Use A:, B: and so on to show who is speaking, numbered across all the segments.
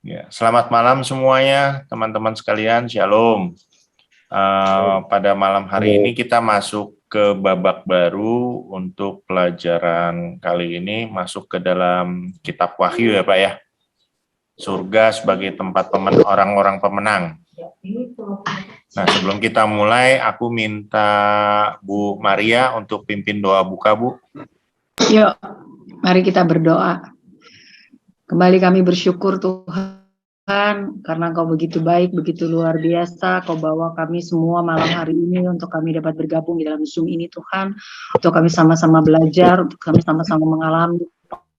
A: Ya, selamat malam semuanya, teman-teman sekalian. Shalom. Pada malam hari ini kita masuk ke babak baru untuk pelajaran kali ini, masuk ke dalam kitab Wahyu ya Pak ya. Surga sebagai tempat orang-orang pemenang. Nah, sebelum kita mulai, aku minta Bu Maria untuk pimpin doa buka, Bu.
B: Yuk, mari kita berdoa. Kembali kami bersyukur Tuhan, karena Kau begitu baik, begitu luar biasa. Kau bawa kami semua malam hari ini untuk kami dapat bergabung di dalam Zoom ini Tuhan. Untuk kami sama-sama belajar, untuk kami sama-sama mengalami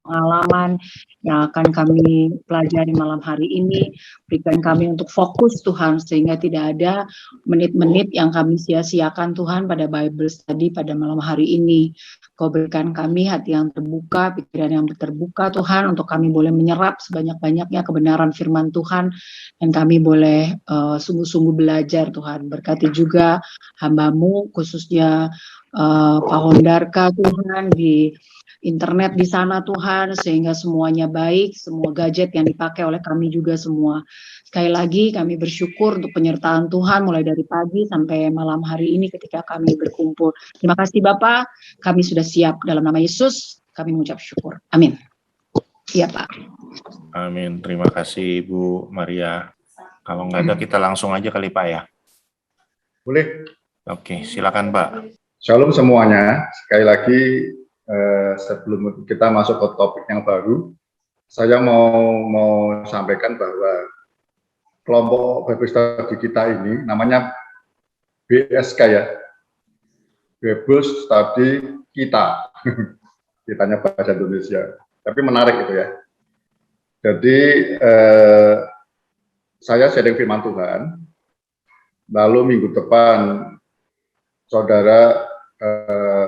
B: pengalaman yang akan kami pelajari malam hari ini. Berikan kami untuk fokus Tuhan, sehingga tidak ada menit-menit yang kami sia-siakan Tuhan pada Bible study pada malam hari ini. Kau berikan kami hati yang terbuka, pikiran yang terbuka Tuhan, untuk kami boleh menyerap sebanyak-banyaknya kebenaran firman Tuhan, dan kami boleh sungguh-sungguh belajar Tuhan. Berkati juga hamba-Mu, khususnya Pak Hondarka Tuhan, di internet di sana Tuhan, sehingga semuanya baik, semua gadget yang dipakai oleh kami juga semua. Sekali lagi kami bersyukur untuk penyertaan Tuhan mulai dari pagi sampai malam hari ini ketika kami berkumpul. Terima kasih Bapak, kami sudah siap dalam nama Yesus, kami mengucap syukur. Amin. Iya Pak.
A: Amin. Terima kasih Bu Maria. Kalau nggak ada kita langsung aja kali Pak ya.
C: Boleh.
A: Oke, silakan Pak.
C: Shalom semuanya. Sekali lagi sebelum kita masuk ke topik yang baru, saya mau sampaikan bahwa kelompok Bible Study kita ini namanya BSK ya, Bible Study kita. Kitanya bahasa Indonesia. Tapi menarik itu ya. Jadi saya sharing firman Tuhan. Lalu minggu depan saudara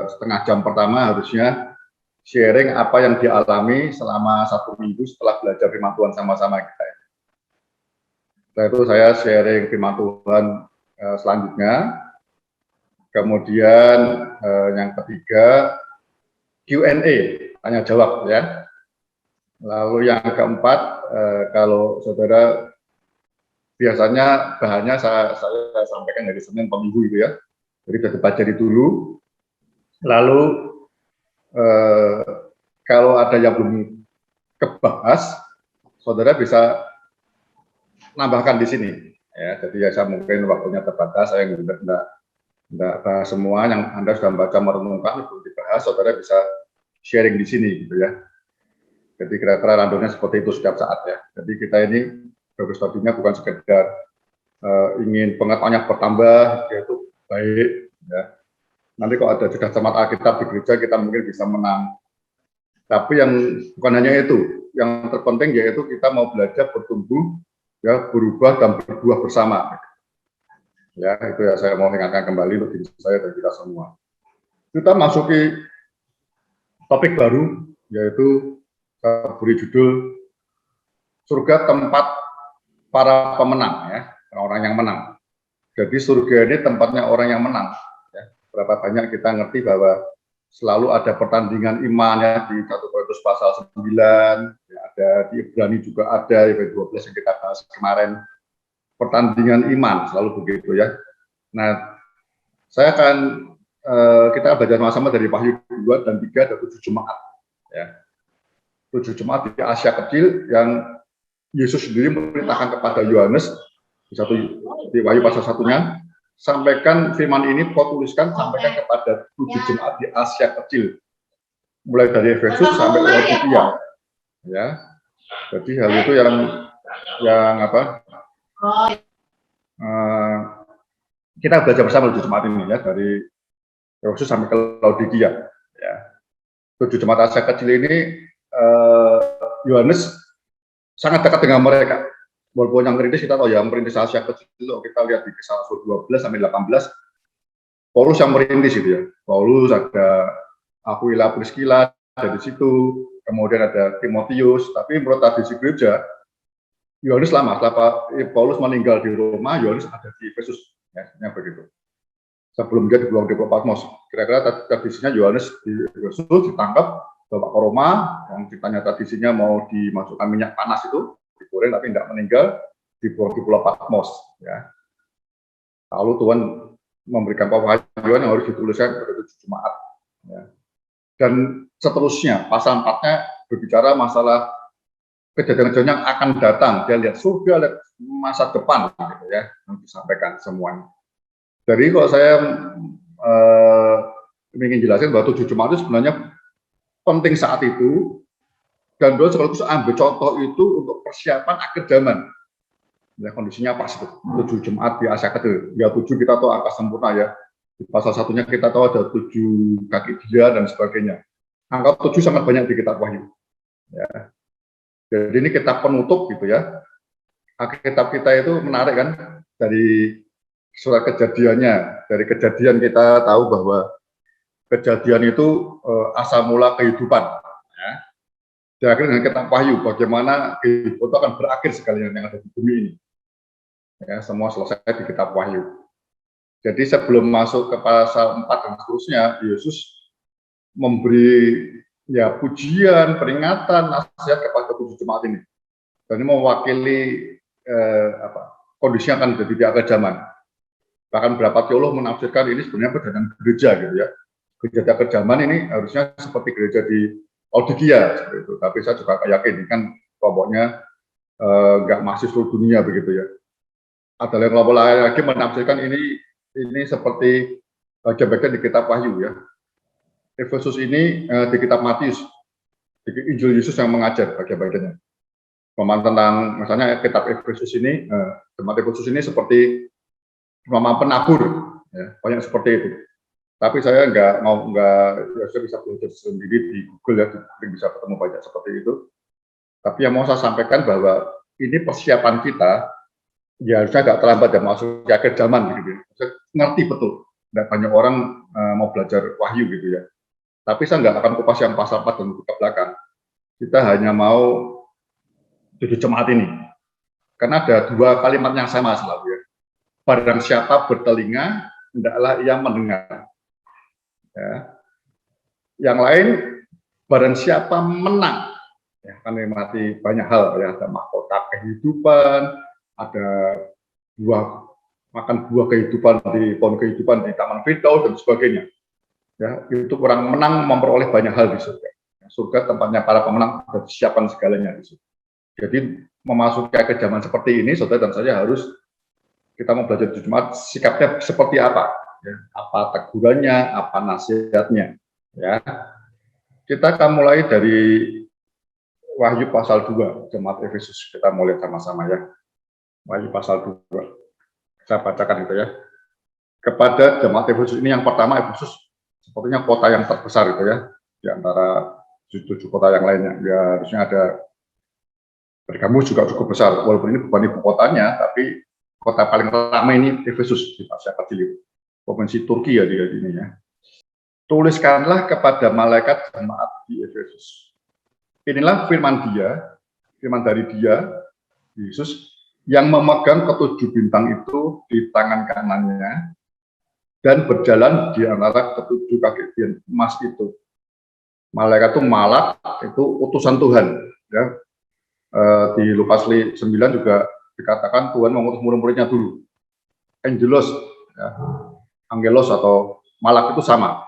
C: setengah jam pertama harusnya sharing apa yang dialami selama 1 minggu setelah belajar firman Tuhan sama-sama kita. Setelah itu saya sharing firman Tuhan selanjutnya. Kemudian yang ketiga Q&A, tanya jawab ya. Lalu yang keempat, kalau saudara biasanya bahannya saya sampaikan dari Senin ke Minggu gitu ya. Jadi kita pelajari dulu. Lalu kalau ada yang belum kebahas, saudara bisa nambahkan di sini. Ya, jadi ya saya mungkin waktunya terbatas, saya tidak bahas semua yang Anda sudah baca merenungkan belum dibahas, saudara bisa sharing di sini gitu ya. Jadi kira-kira randomnya seperti itu setiap saat ya. Jadi kita ini Bible study-nya bukan sekedar ingin pengetahuannya bertambah, yaitu baik ya. Nanti kalau ada juga jemaat Alkitab di gereja kita mungkin bisa menang. Tapi yang bukan hanya itu, yang terpenting yaitu kita mau belajar bertumbuh, ya berubah dan berbuah bersama. Ya itu ya saya mau ingatkan kembali untuk diri saya dan kita semua. Kita masuki topik baru, yaitu beri judul surga tempat para pemenang ya, orang yang menang. Jadi surga ini tempatnya orang yang menang. Berapa banyak kita ngerti bahwa selalu ada pertandingan iman ya di 1 Korintus pasal 9, ya, ada di Ibrani juga ada, Ibrani 12 yang kita bahas kemarin. Pertandingan iman selalu begitu ya. Nah, saya akan kita belajar sama-sama dari Wahyu 2 dan 3 ada 7 jemaat ya. 7 jemaat di Asia kecil yang Yesus sendiri memerintahkan kepada Yohanes di Wahyu pasal 1-nya, sampaikan firman ini, kau tuliskan, sampaikan kepada 7 jemaat di Asia kecil, mulai dari Efesus sampai Laodikia, ya. Jadi hal itu yang apa? Kita belajar bersama 7 jemaat ini ya, dari Efesus sampai ke Laodikia, ya. 7 jemaat Asia kecil ini Yohanes sangat dekat dengan mereka. Walaupun yang merintis kita tahu ya, merintis Asia kecil itu kita lihat di Kisah Rasul 12 sampai 18, Paulus yang merintis itu ya. Paulus, ada Aquila, Priscilla dari situ, kemudian ada Timotius. Tapi menurut tradisi gereja, Yohanes lama setelah Paulus meninggal di Roma, Yohanes ada di Efesus, ya, begitu. Sebelum dia dibuang di Patmos, kira-kira tradisinya Yohanes di Efesus ditangkap, bawa ke Roma, yang ditanya tradisinya mau dimasukkan minyak panas itu, digoreng tapi tidak meninggal, dibuang di Pulau Patmos. Ya. Lalu Tuhan memberikan pewahyuan yang harus dituliskan pada 7 Jemaat. Ya. Dan seterusnya, pasal 4-nya berbicara masalah kejadian-kejadian yang akan datang. Dia lihat surga, lihat masa depan, gitu ya, yang disampaikan semuanya. Jadi kalau saya ingin jelasin bahwa 7 Jemaat itu sebenarnya penting saat itu, dan beliau sekaligus ambil contoh itu untuk persiapan akhir zaman. Ya, kondisinya pas itu, 7 Jemaat di Asia Kecil. Ya 7 kita tahu angka sempurna ya. Di pasal satunya kita tahu ada 7 kaki dia dan sebagainya. Angka 7 sangat banyak di kitab Wahyu. Ya. Jadi ini kitab penutup gitu ya. Kitab kita itu menarik kan, dari surat kejadiannya. Dari kejadian kita tahu bahwa kejadian itu asal mula kehidupan. Ya. Diakhiri dengan kitab Wahyu, bagaimana kehidupan itu akan berakhir sekalian yang ada di bumi ini. Ya, semua selesai di kitab Wahyu. Jadi sebelum masuk ke pasal 4 dan seterusnya, Yesus memberi ya pujian, peringatan, nasihat kepada 7 Jemaat ini. Dan ini mewakili kondisi yang akan terjadi di akhir zaman. Bahkan beberapa teolog menafsirkan ini sebenarnya perjalanan gereja gitu ya. Gereja di akhir zaman ini harusnya seperti gereja di Laodikia seperti itu. Tapi saya juga yakin ini kan kelompoknya nggak masih seluruh dunia begitu ya. Ada kelompok lain lagi menafsirkan ini seperti bagian-bagian di kitab Wahyu ya. Efesus ini di kitab Matius, di Injil Yesus yang mengajar bagian-bagiannya. Pemahaman tentang misalnya kitab Efesus ini, Jemaat Efesus ini seperti pemahaman penabur, ya, banyak seperti itu. Tapi saya saya bisa belajar sendiri di Google ya, bisa ketemu banyak seperti itu. Tapi yang mau saya sampaikan bahwa ini persiapan kita. Ya harusnya agak terlambat dan masuk ke akhir zaman gitu ya. Saya ngerti betul, tidak banyak orang mau belajar Wahyu gitu ya. Tapi saya nggak akan kupas yang pasal 4 dan ke belakang. Kita hanya mau 7 Jemaat ini. Karena ada 2 kalimat yang sama selalu ya. Barang siapa bertelinga, hendaklah ia mendengar. Ya. Yang lain, barang siapa menang. Ya, kan menikmati banyak hal ya, ada mahkota kehidupan, ada makan buah kehidupan di pohon kehidupan di Taman Firdaus dan sebagainya. Ya, itu orang menang memperoleh banyak hal di surga. Surga tempatnya para pemenang, sudah disiapkan segalanya di situ. Jadi memasuki akhir zaman seperti ini, saudara dan saya harus kita mau belajar di Jemaat sikapnya seperti apa, ya, apa tegurannya, apa nasihatnya. Ya, kita akan mulai dari Wahyu pasal 2, Jemaat Efesus. Kita mulai sama-sama ya. Wahyu pasal 2. Saya bacakan itu ya. Kepada Jemaat Efesus ini yang pertama, Efesus sepertinya kota yang terbesar itu ya, di antara 7 kota yang lainnya. Ya harusnya ada Pergamus juga cukup besar, walaupun ini bukan ibu kotanya, tapi kota paling ramai ini Efesus di Asia Kecil, provinsi Turki ya dia ini ya. Tuliskanlah kepada malaikat jemaat di Efesus. Inilah firman dari dia, Yesus, yang memegang ke7 bintang itu di tangan kanannya dan berjalan di antara ke7 kaki emas itu. Malaikat itu malak, itu utusan Tuhan. Ya. Di Lukas 9 juga dikatakan Tuhan mengutus murid-muridnya dulu. Angelos, ya. Angelos atau malak itu sama.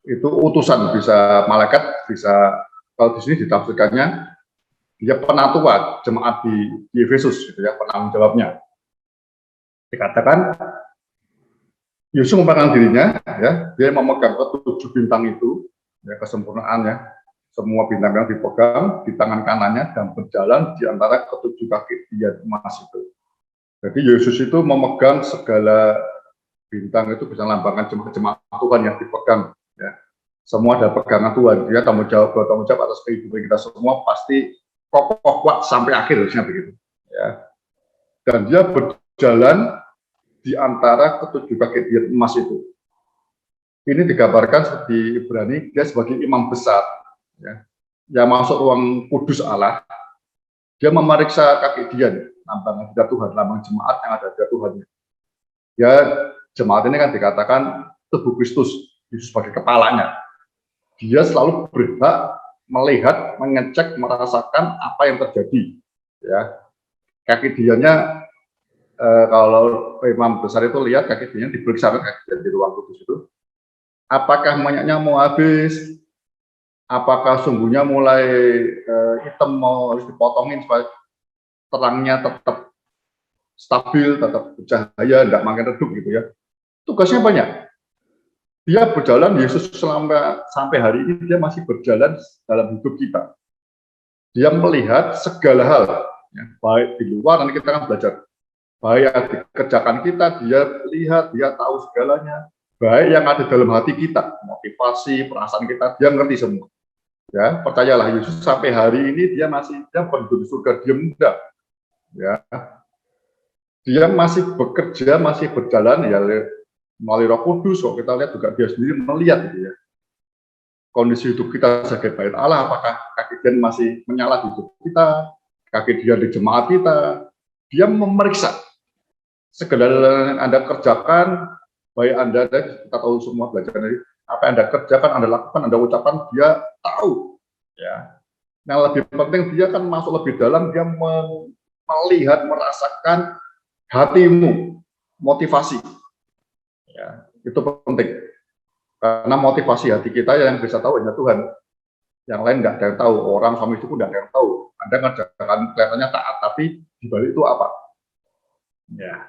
C: Itu utusan, bisa malaikat, bisa kalau di sini ditafsirkannya dia penatua jemaat di Efesus, gitu ya, penanggung jawabnya. Dikatakan Yesus memegang dirinya, ya, dia memegang ke7 bintang itu, ya, kesempurnaan ya, semua bintang yang dipegang di tangan kanannya dan berjalan di antara ke7 kaki dia emas itu. Jadi Yesus itu memegang segala bintang itu bisa lambangkan jemaat Tuhan yang dipegang, ya. Semua ada pegangan Tuhan, dia tanggung jawab atas kehidupan kita semua pasti kokoh kuat sampai akhir harusnya begitu ya. Dan dia berjalan di antara ke7 kaki emas itu. Ini digambarkan di Ibrani dia sebagai imam besar ya. Yang masuk ruang kudus Allah, dia memeriksa kaki dia, lambang Tuhan, lambang jemaat yang ada di Tuhannya. Ya, jemaat ini kan dikatakan tubuh Kristus, Yesus sebagai kepalanya. Dia selalu berhak melihat, mengecek, merasakan apa yang terjadi, ya, kaki dianya kalau imam besar itu lihat kaki dianya diperiksa di ruang kudus itu, apakah minyaknya mau habis, apakah sumbunya mulai hitam mau harus dipotongin supaya terangnya tetap stabil, tetap bercahaya, tidak makin redup gitu ya. Tugasnya banyak. Dia berjalan, Yesus sampai hari ini dia masih berjalan dalam hidup kita. Dia melihat segala hal, ya, baik di luar, nanti kita akan belajar. Baik yang dikerjakan kita, dia lihat, dia tahu segalanya. Baik yang ada dalam hati kita, motivasi, perasaan kita, dia ngerti semua. Ya, percayalah, Yesus sampai hari ini dia penduduk surga, dia muda. Ya, dia masih bekerja, masih berjalan ya melalui Roh Kudus. Kok kita lihat juga dia sendiri melihat gitu ya. Kondisi hidup kita sebagai bait Allah, apakah kaki dia masih menyala di hidup kita, kaki dia di jemaat kita. Dia memeriksa segala yang Anda kerjakan, baik Anda, kita tahu semua belajar dari apa yang Anda kerjakan, Anda lakukan, Anda ucapkan, dia tahu. Ya. Yang lebih penting dia kan masuk lebih dalam, dia melihat, merasakan hatimu, motivasi. Ya, itu penting. Karena motivasi hati kita yang bisa tahu hanya Tuhan. Yang lain nggak ada yang tahu. Orang suami itu pun nggak ada yang tahu. Anda ngerjakan kelihatannya taat, tapi di balik itu apa? Ya.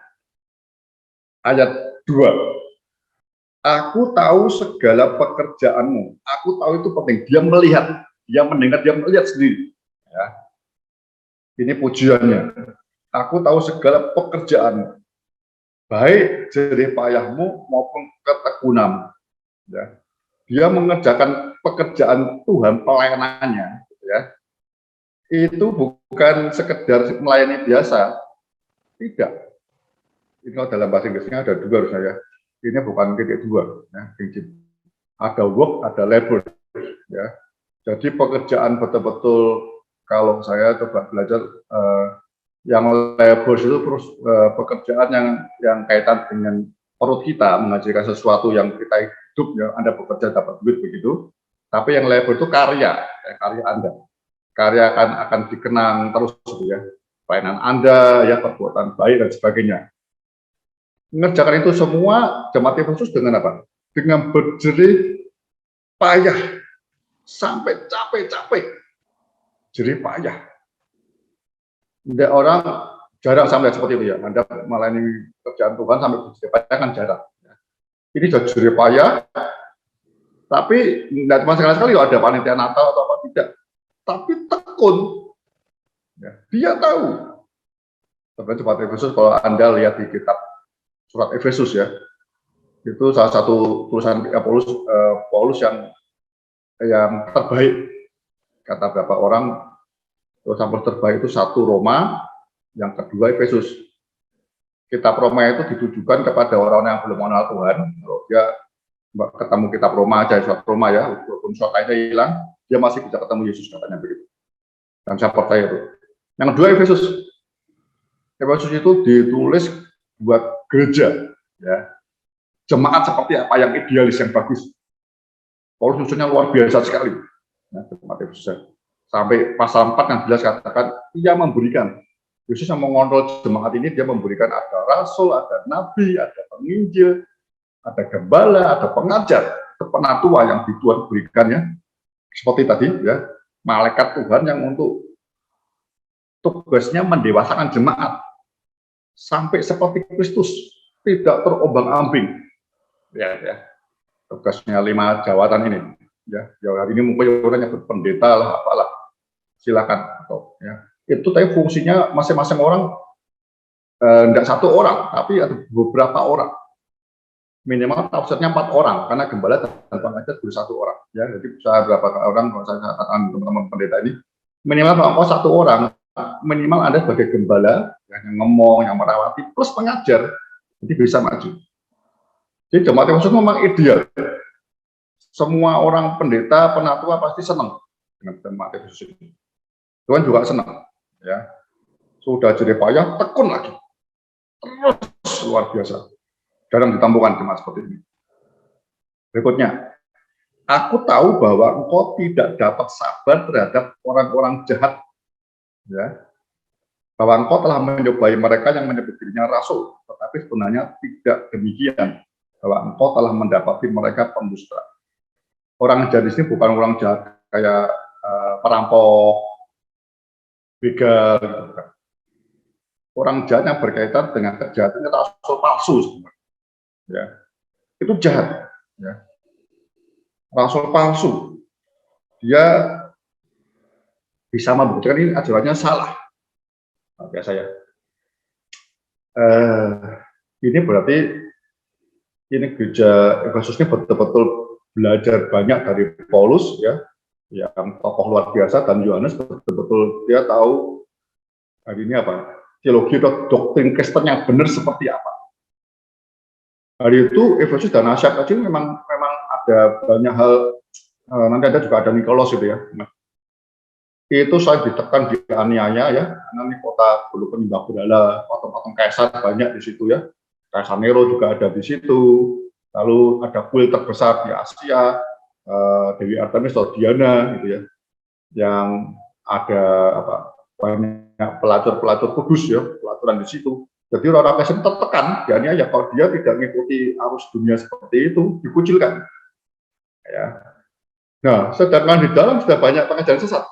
C: Ayat 2. Aku tahu segala pekerjaanmu. Aku tahu itu penting. Dia melihat, dia mendengar, dia melihat sendiri. Ya. Ini pujiannya. Aku tahu segala pekerjaanmu, baik jerih payahmu maupun ketekunanmu. Ya. Dia mengerjakan pekerjaan Tuhan, pelayanannya, ya. Itu bukan sekedar melayani biasa, tidak. Ini kalau dalam bahasa Inggrisnya ada dua harusnya ya. Ini bukan titik dua, ya. Ada work, ada labor, ya. Jadi pekerjaan betul-betul kalau saya coba belajar yang labor itu terus pekerjaan yang kaitan dengan perut kita, menghasilkan sesuatu yang kita hidup, ya, Anda bekerja dapat duit begitu. Tapi yang labor itu karya, ya, karya Anda. Karya akan dikenang terus, gitu ya. Pelayanan Anda, ya, perbuatan baik dan sebagainya. Mengerjakan itu semua jemaat Efesus dengan apa? Dengan berjerih payah sampai capek-capek, jerih payah. Tidak, orang jarang sampai seperti itu ya. Anda melayani kerjaan Tuhan sampai berjerih payah kan jarang. Ini jerih payah, tapi tidak cuma sekali-sekali ada panitia Natal atau apa, tidak. Tapi tekun. Ya, dia tahu. Sebenarnya jemaat Efesus, kalau Anda lihat di kitab surat Efesus ya, itu salah satu tulisan Paulus yang terbaik. Kata beberapa orang, tulisan Paulus terbaik itu satu Roma, yang kedua Efesus. Kitab Roma itu ditujukan kepada orang-orang yang belum mengenal Tuhan. Kalau dia ketemu kitab Roma aja, surat Roma ya, walaupun suratnya hilang, dia masih bisa ketemu Yesus, katanya begitu. Dan saya percaya itu. Yang kedua Efesus. Efesus itu ditulis buat gereja, ya. Jemaat seperti apa yang idealis, yang bagus. Paulus nyusunnya luar biasa sekali. Ya, jemaat Efesus. Sampai pasal 4 yang jelas katakan, ia memberikan. Yesus yang mengontrol jemaat ini, dia memberikan ada rasul, ada nabi, ada penginjil, ada gembala, ada pengajar, ada penatua yang Tuhan berikan ya. Seperti tadi ya, malaikat Tuhan yang untuk tugasnya mendewasakan jemaat sampai seperti Kristus, tidak terombang-ambing. Ya. Tugasnya 5 jawatan ini. Ya, hari ini mungkin orangnya pendeta lah, apalah. Silakan atau ya. Itu tapi fungsinya masing-masing orang tidak satu orang, tapi ada beberapa orang. Minimal tafsirnya 4 orang, karena gembala dan pengajar baru 1 orang. Ya, jadi bisa berapa orang kalau saya katakan teman-teman pendeta ini, minimal kalau 1 orang, minimal Anda sebagai gembala yang ngomong, yang merawati, plus pengajar, jadi bisa maju. Jadi jemaat Efesus memang ideal. Semua orang pendeta, penatua pasti senang dengan jemaat Efesus ini. Tuhan juga senang. Ya, sudah jadi payah, tekun lagi, terus luar biasa. Jarang ditemukan jemaat seperti ini. Berikutnya, aku tahu bahwa engkau tidak dapat sabar terhadap orang-orang jahat. Ya, bahwa engkau telah mencobai mereka yang menyebut dirinya rasul, tetapi sebenarnya tidak demikian, bahwa engkau telah mendapati mereka pendusta. Orang jahat di sini bukan orang jahat kayak perampok, begal, gitu, bukan. Orang jahat yang berkaitan dengan kejahatan itu rasul palsu, sebenarnya. Ya, itu jahat. Ya. Rasul palsu, dia bisa membuktikan ini ajarannya salah. Nah, biasa ya. Ini berarti ini gereja Efesus ini betul-betul belajar banyak dari Paulus, ya, yang tokoh luar biasa, dan Yohanes betul-betul dia tahu hari ini apa teologi atau doktrin Kristen yang benar seperti apa. Hari itu Efesus dan Asia aja memang ada banyak hal. Nanti ada juga ada Nikolos itu ya. Itu saya ditekan, dianiaya ya, karena ini kota dulu penyembah berhala, patung-patung kaisar banyak di situ ya. Kaisar Nero juga ada di situ. Lalu ada kuil terbesar di Asia, Dewi Artemis atau Diana gitu ya, yang ada apa banyak pelacur kudus ya, pelacuran di situ. Jadi orang Kristen tertekan, dianiaya kalau dia tidak mengikuti arus dunia seperti itu, dikucilkan. Ya. Nah, sedangkan di dalam sudah banyak pengajaran sesat.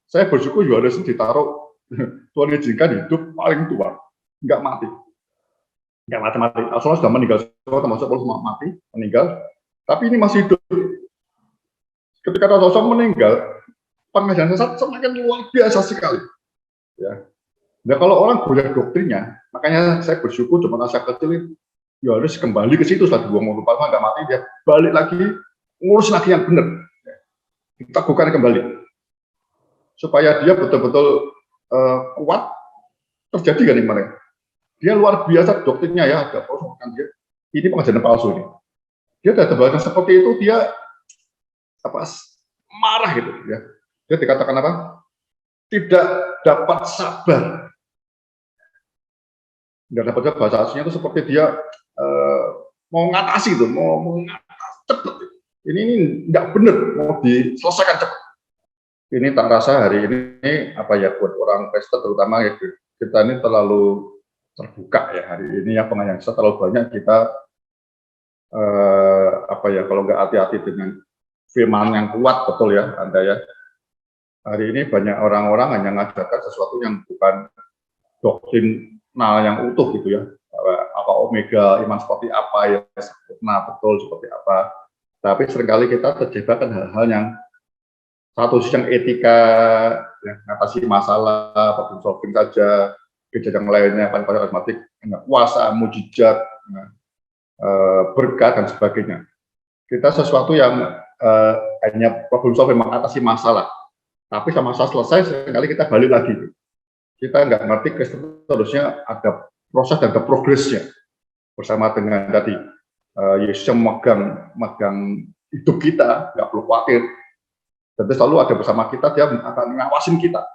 C: Saya bersyukur Yohanes ditaruh, Tuhan izinkan hidup paling tua, nggak mati. Nggak mati-mati. Rasulullah sudah meninggal, termasuk Paulus mati, meninggal. Tapi ini masih hidup. Ketika Rasulullah meninggal, pengajaran sesat semakin luar biasa sekali. Ya. Nah, kalau orang boleh doktrinnya, makanya saya bersyukur cuma Asia kecil, Yohanes kembali ke situ setelah dibuang Paulus nggak mati, dia balik lagi, ngurus lagi yang benar. Diteguhkan kembali. Supaya dia betul-betul kuat, terjadi kan kemarin. Dia luar biasa doktrinnya ya, ada Paulus kan dia. Ini pengajaran palsu ini. Dia ada tebakan seperti itu, dia apa marah gitu ya. Dia dikatakan apa? Tidak dapat sabar. Tidak dapat sabar, bahasa aslinya itu seperti dia mau ngatasi itu, mau ngatasi cepat. Ini nggak benar, mau diselesaikan cepat. Ini tak rasa hari ini apa ya buat orang Kristen terutama ya, kita ini terlalu terbuka ya hari ini ya, pengajaran terlalu banyak kita apa ya kalau nggak hati-hati dengan firman yang kuat, betul ya Anda ya. Hari ini banyak orang-orang hanya mengajarkan sesuatu yang bukan doktrinal yang utuh gitu ya. Apa omega iman seperti apa ya, sempurna betul seperti apa. Tapi seringkali kita terjebak hal-hal yang satu sisi yang etika, ya, mengatasi masalah, problem solving saja, gereja yang lainnya, karismatik, kuasa, mujizat, berkat dan sebagainya. Kita sesuatu yang hanya problem solving, mengatasi masalah, tapi sama masalah selesai, sekali kita balik lagi. Kita nggak ngerti Kristen harusnya ada proses dan ada progresnya. Bersama dengan tadi Yesus yang megang hidup kita, nggak perlu khawatir. Tentu selalu ada bersama kita, dia akan ngawasin kita.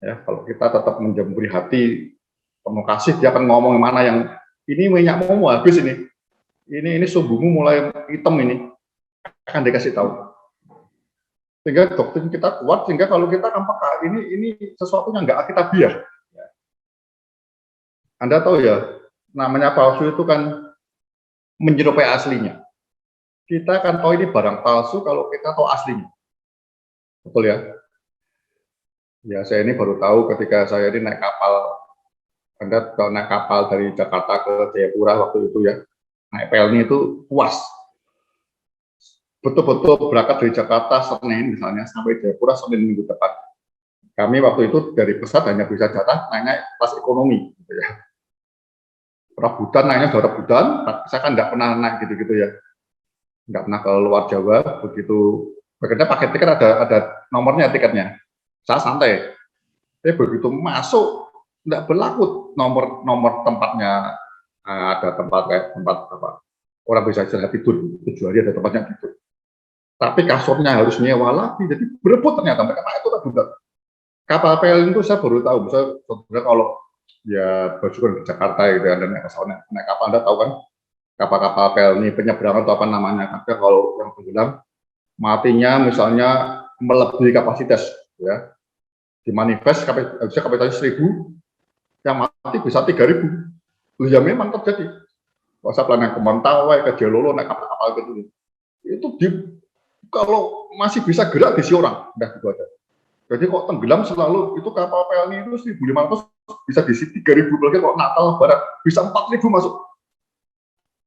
C: Ya, kalau kita tetap menjemuri hati, penuh kasih, dia akan ngomong mana yang ini minyakmu mau habis ini sumbumu mulai hitam ini, akan dikasih tahu. Sehingga doktrin kita kuat, sehingga kalau kita apakah ini sesuatu yang nggak kita biar. Ya. Anda tahu ya, namanya palsu itu kan menyerupai aslinya. Kita akan tahu ini barang palsu kalau kita tahu aslinya. Betul ya? Ya, saya ini baru tahu ketika saya ini naik kapal. Anda kalau naik kapal dari Jakarta ke Jayapura waktu itu ya, naik Pelni itu puas. Betul-betul berangkat dari Jakarta Senin misalnya, sampai Jayapura Senin minggu depan. Kami waktu itu dari pesawat hanya bisa jatah naik kelas ekonomi. Gitu ya. Rebutan naiknya sudah rebutan, saya kan nggak pernah naik gitu-gitu ya. Nggak pernah ke luar Jawa, begitu bekerja pakai tiket ada nomornya tiketnya. Saya santai. Tapi begitu masuk tidak berlaku nomor tempatnya. Ada tempat apa orang bisa istirahat tidur 7 hari ada tempatnya tidur. Tapi kasurnya harus nyewa lagi. Jadi berebut ternyata mereka itu rebutan. Kapal PLN itu saya baru tahu. Misalnya kalau ya bersyukur di Jakarta gitu ya, dan naik kapal Anda tahu kan kapal-kapal PLN penyeberangan atau apa namanya. Tapi kalau yang tenggelam matinya misalnya melebihi kapasitas ya, di manifest kapitalis 1.000, yang mati bisa 3.000. Ya memang terjadi. Masa plan yang Kementawai, ke Jalolo, naik kapal-kapal gitu. Itu kalau masih bisa gerak diisi orang, udah gitu aja. Jadi kok tenggelam selalu, itu kapal PLN itu 1.500 bisa diisi 3.000, lagi kok Natal Lebaran bisa 4.000 masuk.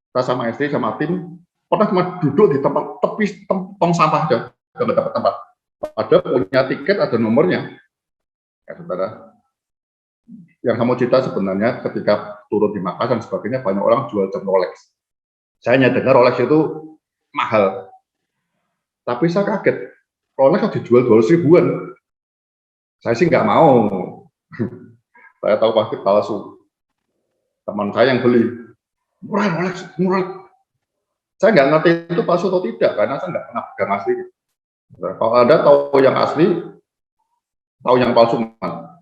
C: Kita sama SD sama tim pernah cuma duduk di tempat tepi tong sampah aja, nggak dapat tempat. Ada punya tiket, ada nomornya, ya saudara. Yang kamu cerita sebenarnya ketika turun di Makassar dan sebagainya, banyak orang jual jam Rolex. Saya hanya dengar Rolex itu mahal, tapi saya kaget, Rolex kan dijual 200 ribuan. Saya sih nggak mau. Saya tahu pasti palsu. Teman saya yang beli, murah Rolex, murah. Saya nggak ngerti itu palsu atau tidak, karena saya nggak pernah pegang asli. Kalau Anda tahu yang asli, tahu yang palsu mana?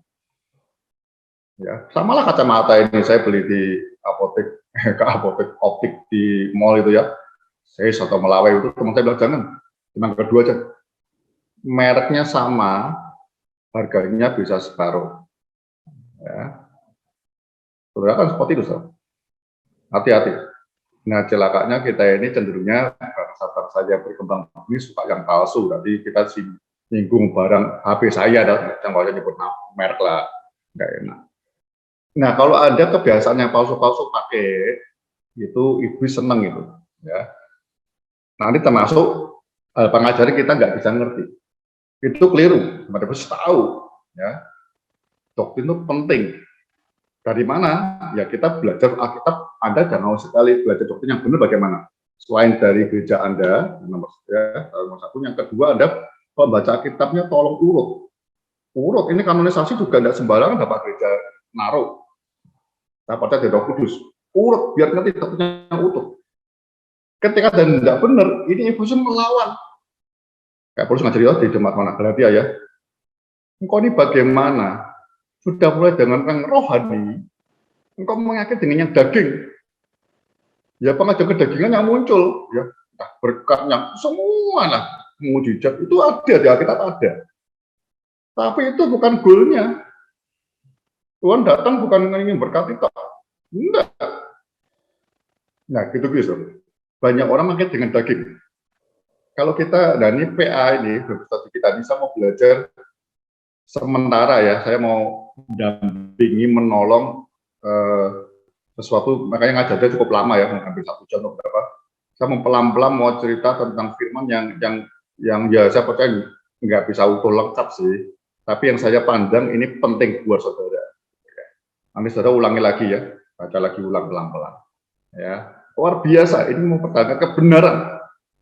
C: Ya, samalah kacamata ini saya beli di apotek, ke apotek optik di mall itu ya. Saya atau Melawai itu teman saya bilang jangan, cuma kedua aja. Mereknya sama, harganya bisa separuh. Ya, saudara kan seperti itu, hati-hati. Nah, celakanya kita ini cenderungnya bangsa-bangsa yang berkembang ini suka yang palsu. Tadi kita singgung barang HP saya, yang kalau nyebut merek lah, nggak enak. Nah, kalau ada kebiasaan yang palsu-palsu pakai, itu ibu seneng itu, ya. Nanti termasuk pengajari kita nggak bisa ngerti. Itu keliru, mereka harus tahu, ya. Doktrin itu penting. Dari mana? Ya kita belajar Alkitab. Anda jangan sekali belajar doktrin yang benar bagaimana. Selain dari gereja Anda, nomor satu. Yang kedua, Anda kalau baca Alkitabnya tolong urut. Ini kanonisasi juga tidak sembarangan Bapak gereja naruh. Nah, pada di Roh Kudus, urut biar ngerti doktrinnya utuh. Ketika dan tidak benar, ini Efesus melawan. Kayak Paulus ngajari di jemaat mana Galatia ya. Engkau ini bagaimana? Sudah mulai dengan yang rohani, engkau mengakui dengan yang daging. Ya pengajar kedagingan yang muncul, ya berkatnya semua lah, mujizat itu ada di Alkitab ada. Tapi itu bukan goalnya. Tuhan datang bukan ingin berkati kita, enggak. Nah gitu. Banyak orang makin dengan daging. Kalau kita, dan ini PA ini, kita bisa mau belajar sementara ya, saya mau mendampingi, menolong sesuatu, makanya ngajarnya cukup lama ya, hampir 1 jam atau berapa. Saya mau pelan-pelan mau cerita tentang firman yang ya saya percaya nggak bisa utuh lengkap sih, tapi yang saya pandang ini penting buat saudara. Nanti saudara ulangi lagi ya, baca lagi ulang pelan-pelan. Ya, luar biasa, ini mau pertanyaan kebenaran.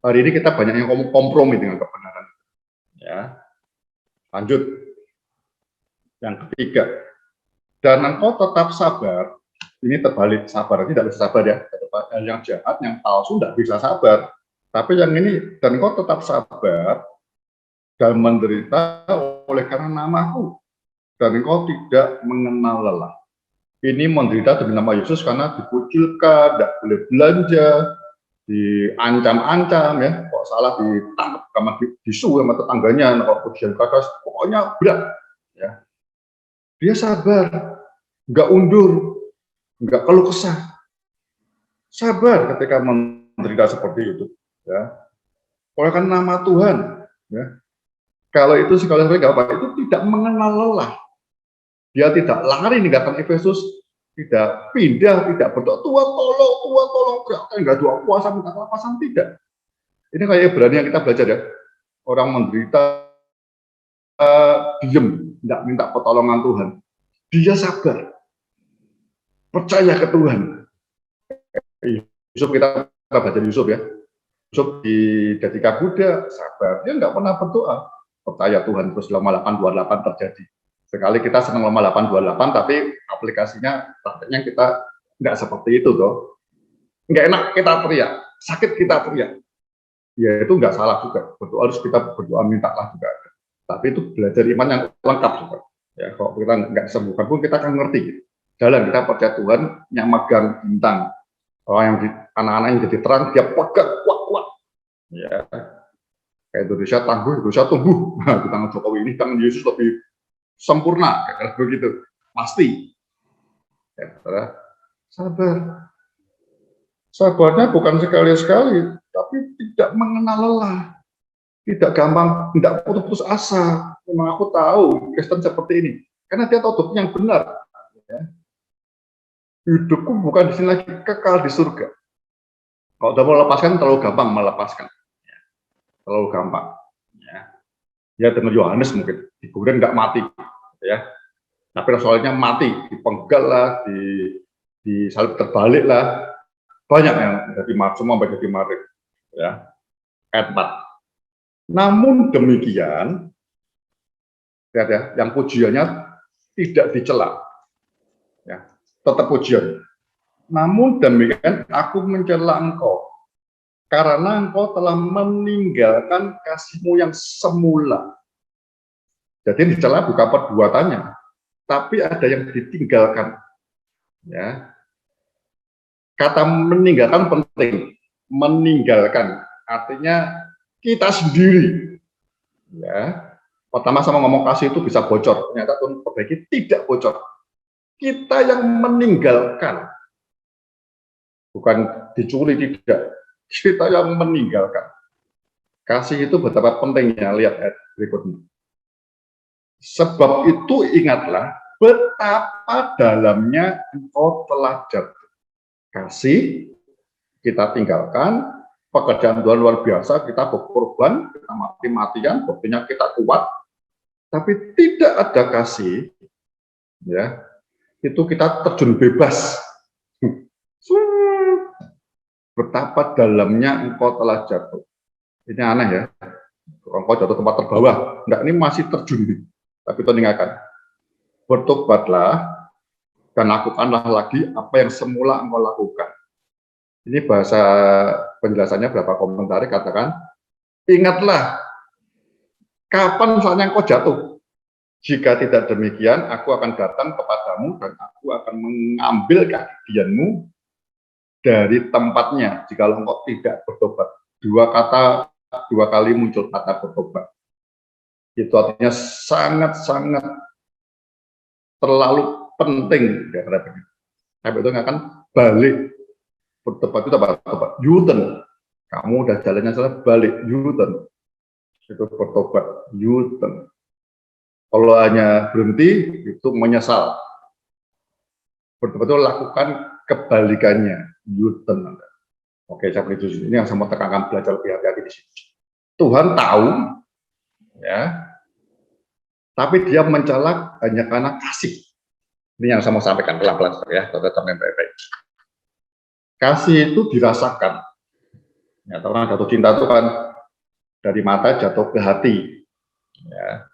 C: Hari ini kita banyak yang kompromi dengan kebenaran. Ya, lanjut. Yang ketiga, dan engkau tetap sabar. Ini terbalik, sabar tidak bisa sabar ya. Yang jahat, yang palsu tidak bisa sabar. Tapi yang ini, dan engkau tetap sabar dan menderita oleh karena namaku. Dan engkau tidak mengenal lelah. Ini menderita demi nama Yesus karena dikucilkan, tidak boleh belanja, diancam-ancam ya. Kok salah ditangkap sama disu sama tetangganya, kalau ujian keras, pokoknya berat. Ya. Dia sabar, nggak undur, nggak keluh kesah. Sabar ketika menderita seperti itu. Ya. Oleh karena nama Tuhan. Ya. Kalau itu sekali lagi apa? Itu tidak mengenal lelah. Dia tidak lari meninggalkan Efesus, tidak pindah, tidak berdoa, Tuhan tolong, nggak doa puasa, minta kelapasan, tidak. Ini kayak Ibrani yang kita belajar ya. Orang menderita, diem, tidak minta pertolongan Tuhan. Dia sabar, percaya ke Tuhan. Yusuf, kita baca Yusuf ya. Yusuf dijadikan budak, sabar. Dia nggak pernah berdoa, percaya Tuhan. Terus lama 828 terjadi. Sekali kita senang lama 828, tapi aplikasinya prakteknya kita nggak seperti itu toh. Nggak enak kita teriak, sakit kita teriak. Ya itu nggak salah juga. Berdoa harus kita berdoa mintalah juga. Tapi itu belajar iman yang lengkap juga. Ya kalau kita nggak sembuhkan pun kita akan ngerti. Jalan kita percaya Tuhan yang megang bintang. Orang yang anak-anak yang jadi terang dia pegang kuat-kuat. Ya. Kayak Indonesia tangguh, Indonesia tumbuh. Di tangan Jokowi ini tangan Yesus lebih sempurna, begitu, pasti. Ya, sabar. Sabarnya bukan sekali-sekali, tapi tidak mengenal lelah, tidak gampang, tidak putus-putus asa. Memang aku tahu Kristen seperti ini, karena dia tahu hidupnya yang benar. Ya. Hidupku bukan di sini lagi, kekal di surga. Kalau udah melepaskan, terlalu gampang melepaskan, ya. Terlalu gampang. Ya dengan Yohanes mungkin, dikuburin nggak mati, ya. Tapi soalnya mati, dipenggal lah, disalib terbalik lah. Banyak yang jadi semua jadi martir, ya. Ayat 4. Namun demikian, lihat ya, yang pujiannya tidak dicela, ya, tetap pujian. Namun demikian, aku mencela engkau, karena engkau telah meninggalkan kasihmu yang semula. Jadi dicela bukan perbuatannya, tapi ada yang ditinggalkan, ya. Kata meninggalkan penting, meninggalkan artinya kita sendiri, ya. Pertama sama ngomong kasih itu bisa bocor, ternyata Tuhan perbaiki tidak bocor. Kita yang meninggalkan, bukan dicuri, tidak. Kita yang meninggalkan. Kasih itu betapa pentingnya, lihat ayat berikutnya. Sebab itu ingatlah betapa dalamnya engkau telah jatuh. Kasih kita tinggalkan, pekerjaan Tuhan luar biasa, kita berkorban, kita mati-matian, buktinya kita kuat, tapi tidak ada kasih, ya, itu kita terjun bebas. Betapa dalamnya engkau telah jatuh. Ini aneh ya, engkau jatuh tempat terbawah, enggak, ini masih terjun. Tapi itu ingatkan, bertobatlah dan lakukanlah lagi apa yang semula engkau lakukan. Ini bahasa penjelasannya berapa komentar katakan, ingatlah kapan saatnya engkau jatuh. Jika tidak demikian, aku akan datang kepadamu dan aku akan mengambil kegigihanmu dari tempatnya. Jika engkau tidak bertobat, dua kali muncul kata bertobat. Itu artinya sangat-sangat terlalu penting. Sampai itu akan balik. Bertobat itu apa? U-turn. Kamu udah jalannya salah, balik, U-turn. Itu bertobat, U-turn. Kalau hanya berhenti, itu menyesal. Bertobat itu lakukan kebalikannya, U-turn. Oke, saya beri ini yang saya mau tekankan, belajar lebih hati-hati di sini. Tuhan tahu, ya, tapi dia mencela hanya karena kasih. Ini yang saya mau sampaikan pelan-pelan, ya, tetap baik-baik. Kasih itu dirasakan. Ya, karena jatuh cinta itu kan dari mata jatuh ke hati. Ya,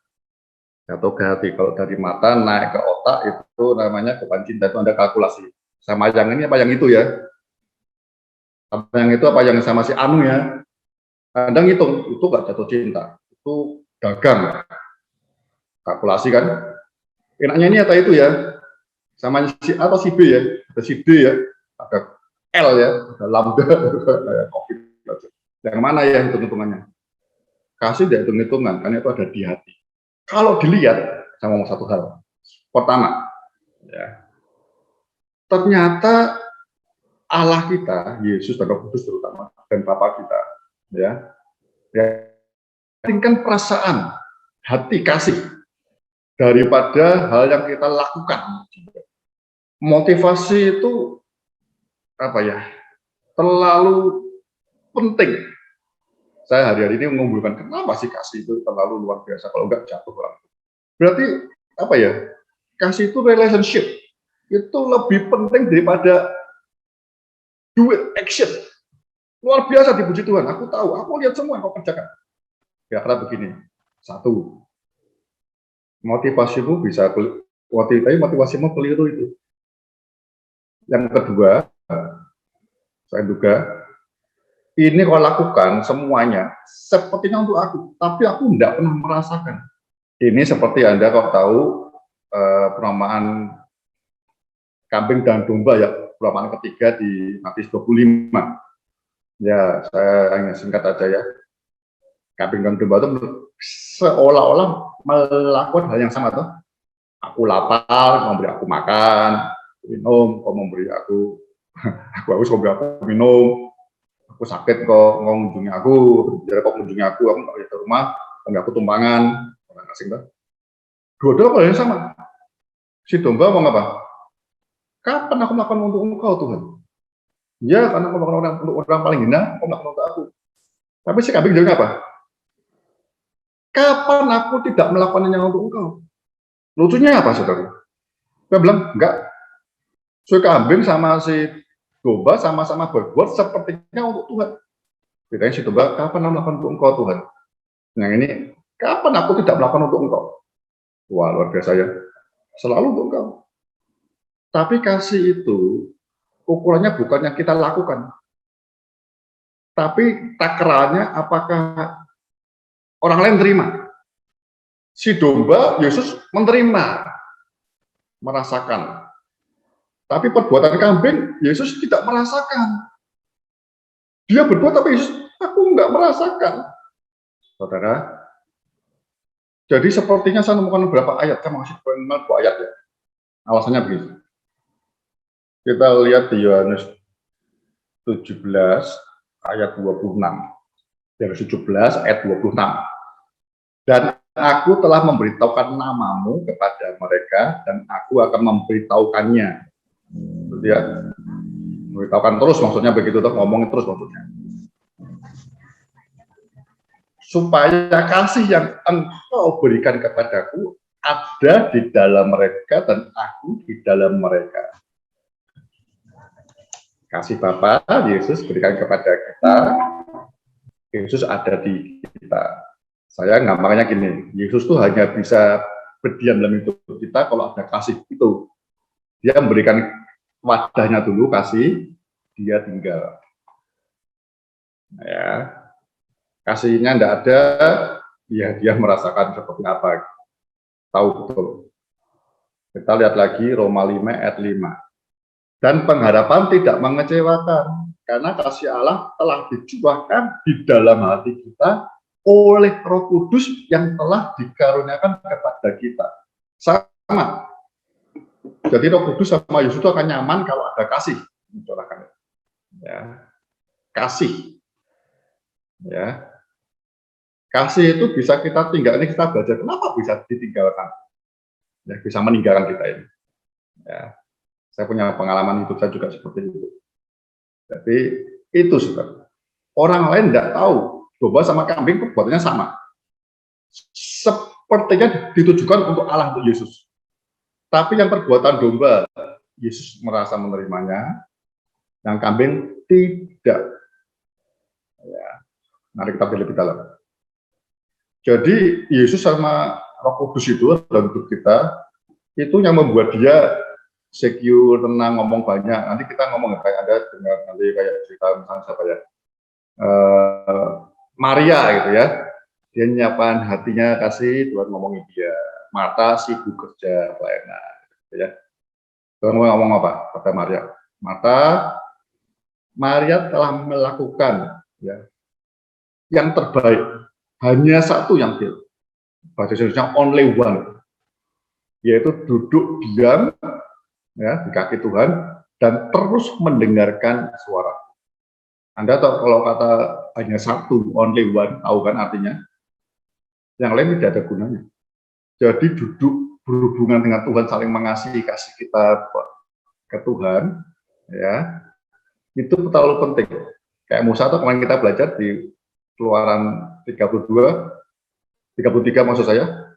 C: jatuh ke hati. Kalau dari mata naik ke otak itu namanya bukan cinta, itu ada kalkulasi. Sama yang ini apa yang itu ya? Apa yang itu apa yang sama si Anu ya? Kadang itu nggak jatuh cinta, itu dagang. Kalkulasi kan? Enaknya ini atau itu ya? Sama si A atau si B ya? Ada si D ya? Ada L ya? Ada lambda, ada COVID. Yang mana ya hitung-hitungannya? Kasih tidak hitung-hitungan, karena itu ada di hati. Kalau dilihat, saya ngomong satu hal. Pertama, ya, ternyata Allah kita, Yesus dan Roh Kudus terutama, dan Bapa kita, ya, tingkatkan perasaan, hati kasih, daripada hal yang kita lakukan. Motivasi itu, apa ya, terlalu penting. Saya hari-hari ini mengumpulkan kenapa sih kasih itu terlalu luar biasa, kalau enggak jatuh orang. Berarti apa ya? Kasih itu relationship itu lebih penting daripada duit, action. Luar biasa dipuji Tuhan. Aku tahu, aku lihat semua yang kau kerjakan. Ya karena begini. Satu, motivasimu bisa motivasimu keliru itu. Yang kedua, saya duga ini kau lakukan semuanya sepertinya untuk aku, tapi aku tidak pernah merasakan. Ini seperti Anda kok tahu perumpamaan kambing dan domba ya, perumpamaan ketiga di Matius 25. Ya, saya hanya singkat aja ya. Kambing dan domba itu seolah-olah melakukan hal yang sama tuh. Aku lapar, kau memberi aku makan, minum, kau memberi aku, aku haus, kau memberi aku minum, aku sakit, kau mengunjungi aku, jadi kau mengunjungi aku nggak bisa ke rumah, kau nggak aku tumpangan, orang asing tuh. Dua-dua pada yang sama. Si domba mau apa? Kapan aku melakukan untuk engkau Tuhan? Ya, karena kau melakukan untuk orang paling hina, kau melakukan untuk aku. Tapi si kambing jawabnya apa? Kapan aku tidak melakukannya untuk engkau? Lucunya apa, saudara? Dia bilang, enggak. Si kambing sama si domba sama-sama berbuat sepertinya untuk Tuhan. Bedanya si domba, kapan aku melakukan untuk engkau Tuhan? Yang ini, kapan aku tidak melakukan untuk engkau? Wah, luar biasa ya. Selalu untuk engkau. Tapi kasih itu, ukurannya bukan yang kita lakukan. Tapi takarannya apakah orang lain terima. Si domba, Yesus menerima, merasakan. Tapi perbuatan kambing, Yesus tidak merasakan. Dia berbuat, tapi Yesus, aku nggak merasakan. Saudara, jadi sepertinya saya menemukan beberapa ayat, saya masih mengenal 2 ayat ya. Alasannya begitu. Kita lihat di Yohanes 17 ayat 26. Yohanes 17 ayat 26. Dan aku telah memberitahukan namamu kepada mereka dan aku akan memberitahukannya. Ya, memberitahukan terus maksudnya begitu tuh, ngomongin terus maksudnya. Supaya kasih yang engkau berikan kepadaku ada di dalam mereka dan aku di dalam mereka. Kasih Bapa Yesus berikan kepada kita, Yesus ada di kita. Saya gampangnya gini, Yesus tuh hanya bisa berdiam dalam hidup kita kalau ada kasih itu. Dia memberikan wadahnya dulu, kasih, dia tinggal. Ya, kasihnya tidak ada, ya dia merasakan seperti apa. Tahu betul. Kita lihat lagi Roma 5 ayat 5. Dan pengharapan tidak mengecewakan, karena kasih Allah telah dicurahkan di dalam hati kita oleh Roh Kudus yang telah dikaruniakan kepada kita. Sama. Jadi Roh Kudus sama Yesus itu akan nyaman kalau ada kasih dicurahkan. Ya. Kasih. Ya. Kasih itu bisa kita tinggal, ini kita belajar kenapa bisa ditinggalkan. Ya, bisa meninggalkan kita ini. Ya. Saya punya pengalaman hidup saya juga seperti itu. Jadi itu saudara. Orang lain tidak tahu domba sama kambing perbuatannya sama. Sepertinya ditujukan untuk Allah, untuk Yesus. Tapi yang perbuatan domba, Yesus merasa menerimanya, yang kambing tidak. Ya. Mari kita lebih dalam. Jadi Yesus sama Roh Kudus itu dalam hidup kita, itu yang membuat dia secure, tenang, ngomong banyak. Nanti kita ngomong kayak Anda dengar nanti kayak cerita misalnya siapa ya, Maria gitu ya, dia nyiapkan hatinya kasih Tuhan ngomongin dia. Marta sibuk kerja pelayanan, gitu ya. Tuhan ngomong apa kata Maria? Maria telah melakukan ya yang terbaik, hanya satu yang dia, bahasa Indonesia only one, yaitu duduk diam ya di kaki Tuhan dan terus mendengarkan suara. Anda tahu kalau kata hanya satu, only one, tahu kan artinya? Yang lain tidak ada gunanya. Jadi duduk berhubungan dengan Tuhan, saling mengasihi, kasih kita ke Tuhan, ya itu terlalu penting. Kayak Musa tuh kemarin kita belajar di Keluaran 33 maksud saya,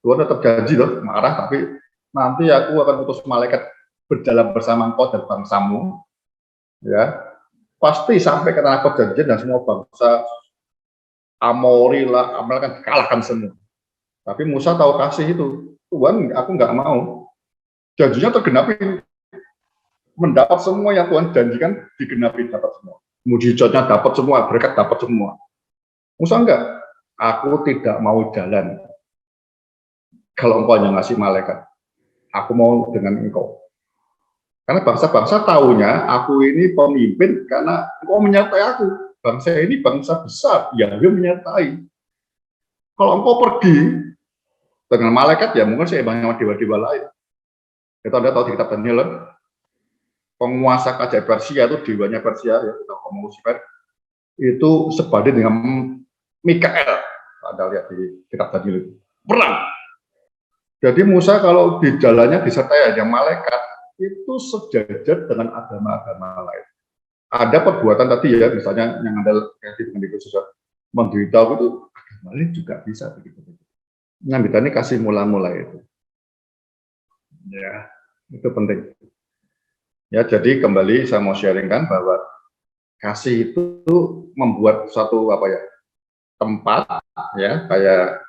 C: Tuhan tetap janji loh, marah tapi nanti aku akan utus malaikat berjalan bersama engkau dan bangsamu, ya pasti sampai ke tanah perjanjian dan semua bangsa Amori lah, Amal kan dikalahkan semua. Tapi Musa tahu kasih itu, Tuhan aku nggak mau, janjinya tergenapi, mendapat semua yang Tuhan janjikan digenapi, dapat semua, mujizatnya dapat semua, berkat dapat semua. Musa enggak, aku tidak mau jalan kalau engkau hanya ngasih malaikat. Aku mau dengan engkau. Karena bangsa-bangsa tahunya aku ini pemimpin karena engkau menyertai aku. Bangsa ini bangsa besar, yang dia menyertai. Kalau engkau pergi, Dengan malaikat ya mungkin seimbang sama dewa-dewa lain. Itu Anda tahu di kitab Daniel, penguasa kerajaan Persia itu dewanya Persia ya, kita ngomong Lucifer, itu sebanding dengan Mikael. Anda lihat di kitab Daniel itu. Perang. Jadi Musa kalau di jalannya disertai hanya malaikat, itu sejajar dengan agama-agama lain. Ada perbuatan tadi ya, misalnya yang Anda lihat dengan itu menderita itu agama lain juga bisa begitu. Nah, ini kasih mula-mula itu. Ya, itu penting. Ya, jadi kembali saya mau sharingkan bahwa kasih itu membuat suatu apa ya, tempat ya, kayak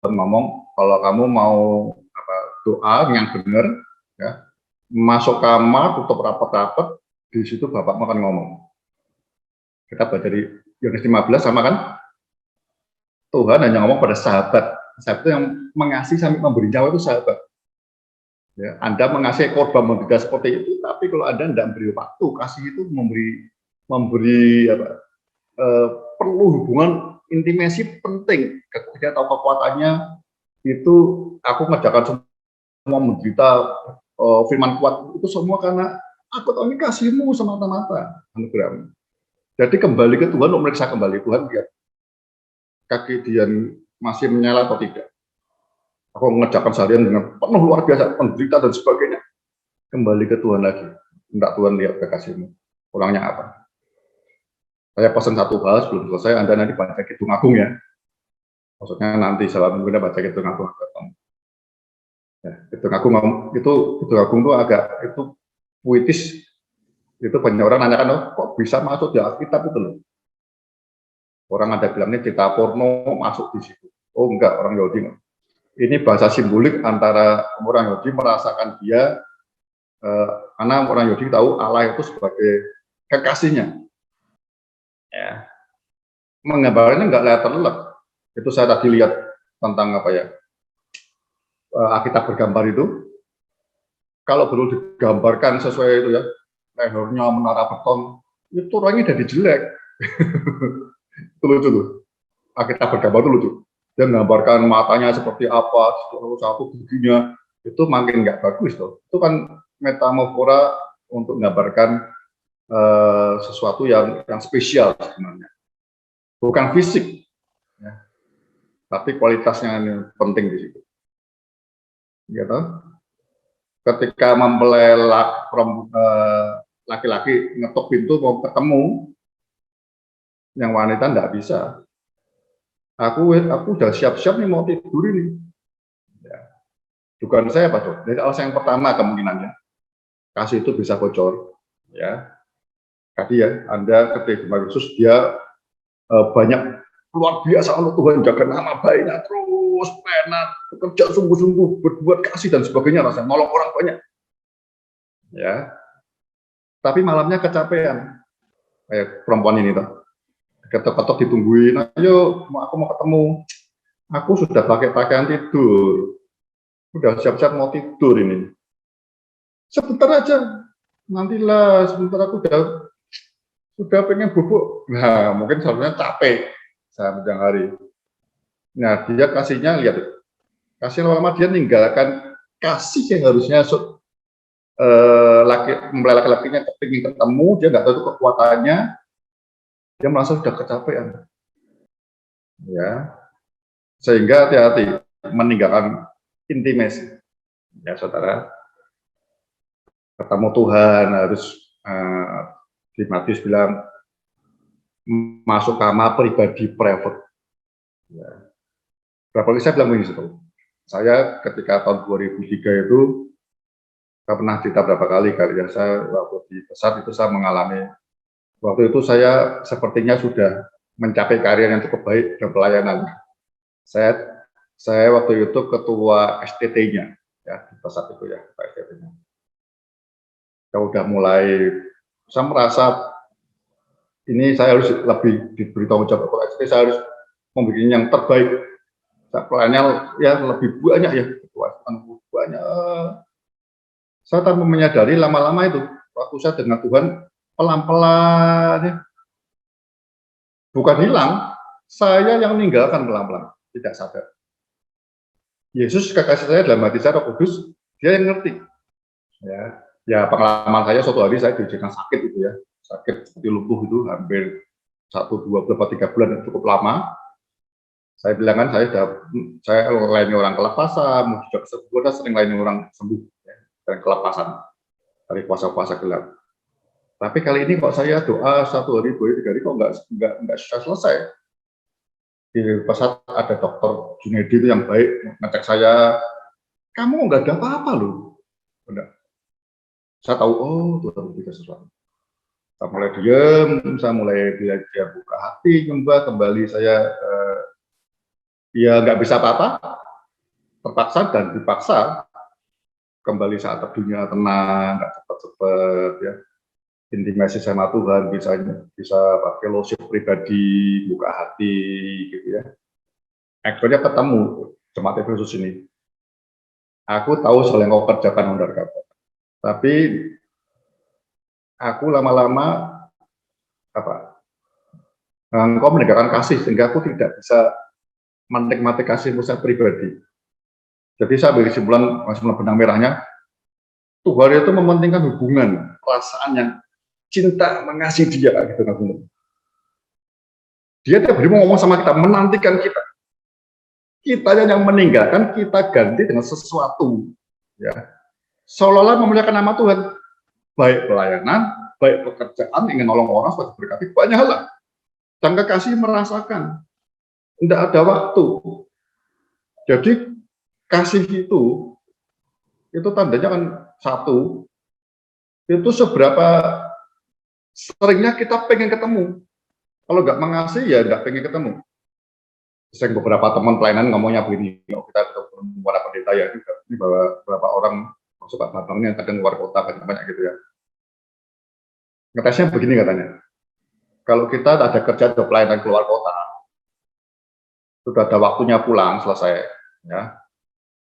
C: ngomong kalau kamu mau apa, doa yang benar ya, masuk kamar tutup rapat-rapat, di situ Bapak akan ngomong. Kita baca di Yohanes 15 sama kan, Tuhan hanya ngomong pada sahabat itu yang mengasihi sampai memberi nyawa itu sahabat ya. Anda mengasihi korban menderita seperti itu, tapi kalau Anda tidak memberi waktu, kasih itu memberi apa, perlu hubungan intimasi penting. Kita tahu kekuatannya itu, aku mengerjakan semua menderita, firman kuat itu semua karena aku tahu ini kasihmu semata-mata, anugerahmu. Jadi kembali ke Tuhan, untuk meriksa kembali Tuhan, lihat kaki dia masih menyala atau tidak. Aku mengerjakan seharian dengan penuh luar biasa, penderita dan sebagainya. Kembali ke Tuhan lagi. Enggak, Tuhan lihat kekasihmu, kurangnya apa. Saya pesan satu hal sebelum selesai, Anda nanti baca Kidung Agung ya. Maksudnya nanti salah minggu baca Kidung Agung. Ya, Kidung Agung itu itu agak itu puitis. Itu banyak orang nanyakan, oh, kok bisa masuk di Alkitab itu loh. Orang ada bilangnya cerita porno masuk di situ. Oh enggak, orang Yahudi. Ini bahasa simbolik antara orang Yahudi merasakan dia, karena orang Yahudi tahu Allah itu sebagai kekasihnya. Ya. Menggambarnya enggak letterlek. Itu saya tadi lihat tentang apa ya, Alkitab bergambar itu. Kalau perlu digambarkan sesuai itu ya, lehernya menara beton, itu orangnya jadi jelek. Itu lucu tuh. Alkitab bergambar itu lucu. Dia menggambarkan matanya seperti apa, satu giginya, itu makin nggak bagus tuh. Itu kan metamorfora untuk menggambarkan sesuatu yang spesial sebenarnya. Bukan fisik, ya, tapi kualitasnya ini penting di situ. Gitu. Ketika mempelai laki-laki ngetok pintu mau ketemu, yang wanita nggak bisa. Aku udah siap-siap nih mau tidur ini. Ya. Dugaan saya apa tuh? Dari alasan yang pertama kemungkinannya kasih itu bisa bocor. Ya, tadi ya Anda ketika Yesus dia banyak luar biasa Allah Tuhan jaga nama baiknya terus penat bekerja sungguh-sungguh berbuat kasih dan sebagainya, rasanya nolong orang banyak. Ya, tapi malamnya kecapean. Kayak perempuan ini tuh. Ketok-ketok ditungguin, ayo aku mau ketemu. Aku sudah pakai pakaian tidur, udah siap-siap mau tidur ini. Sebentar aja, nantilah sebentar aku sudah pengen bubuk. Nah, mungkin seharusnya capek sepanjang hari. Nah, dia kasihnya lihat, kasih lama dia ninggalkan kasih yang harusnya mempelai laki-lakinya ingin ketemu, dia nggak tahu kekuatannya. Dia merasa sudah kecapean, ya, sehingga hati-hati meninggalkan intimasi, ya saudara. Ketemu Tuhan harus di Matius bilang masuk kamar pribadi private. Ya. Berapa kali saya bilang begini, saya ketika tahun 2003 itu saya pernah cerita berapa kali ya, saya waktu di pesat itu saya mengalami. Waktu itu saya sepertinya sudah mencapai karir yang cukup baik dan pelayanan. Saya waktu itu ketua STT-nya, ya di pesat itu ya, Pak STT-nya. Saya udah mulai, saya merasa ini saya harus lebih diberi tanggung jawab ketua STT, saya harus membuat yang terbaik. Saya pelayannya ya lebih banyak ya, banyak. Saya tanpa menyadari lama-lama itu, waktu saya dengan Tuhan, pelan-pelan ya. Bukan hilang, saya yang meninggalkan pelan-pelan, tidak sadar. Yesus kekasih saya dalam hati saya Roh Kudus, dia yang ngerti. Ya pengalaman saya suatu hari saya diizinkan sakit itu ya, sakit seperti lumpuh itu hampir 1, 2, 3 bulan cukup lama. Saya bilang kan saya layani orang kelepasan, mau juga sembuh, sering layani orang sembuh ya, dan kelepasan dari puasa-puasa gelap. Tapi kali ini kok saya doa 1 hari, 2 hari, 3 hari kok nggak selesai. Di pasar ada dokter Junedi itu yang baik ngecek saya, kamu nggak ada apa-apa loh. Enggak. Saya tahu, oh Tuhan tidak sesuatu. Saya mulai diam, saya mulai belajar buka hati, nyembah kembali saya ya nggak bisa apa-apa, terpaksa dan dipaksa kembali saat teduhnya tenang, nggak cepet-cepet ya. Intimasi sama Tuhan, bisa fellowship pribadi, buka hati gitu ya. Akhirnya ketemu jemaat Efesus ini. Aku tahu soal yang kau kerjakan Honda Kabar. Tapi aku lama-lama engkau menegakkan kasih sehingga aku tidak bisa menikmati kasihmu saya pribadi. Jadi saya ambil kesimpulan benang merahnya, Tuhan itu mementingkan hubungan, perasaan yang cinta mengasihi dia gitu kan. Dia tiap hari mau ngomong sama kita, menantikan kita. Kitanya yang meninggalkan, kita ganti dengan sesuatu. Ya. Seolah-olah memuliakan nama Tuhan. Baik pelayanan, baik pekerjaan, ingin nolong orang supaya berkati, banyak hal. Dan kekasih merasakan. Tidak ada waktu. Jadi kasih itu tandanya kan satu, itu seberapa seringnya kita pengen ketemu. Kalau nggak mengasihi ya nggak pengen ketemu. Saya beberapa teman pelayanan ngomongnya begini, kita ketemu para pendeta ya juga. Ini beberapa orang masuk Pak Babangnya kadang luar kota banyak gitu ya. Ngetesnya begini katanya, kalau kita ada kerja atau pelayanan keluar kota, sudah ada waktunya pulang selesai, ya.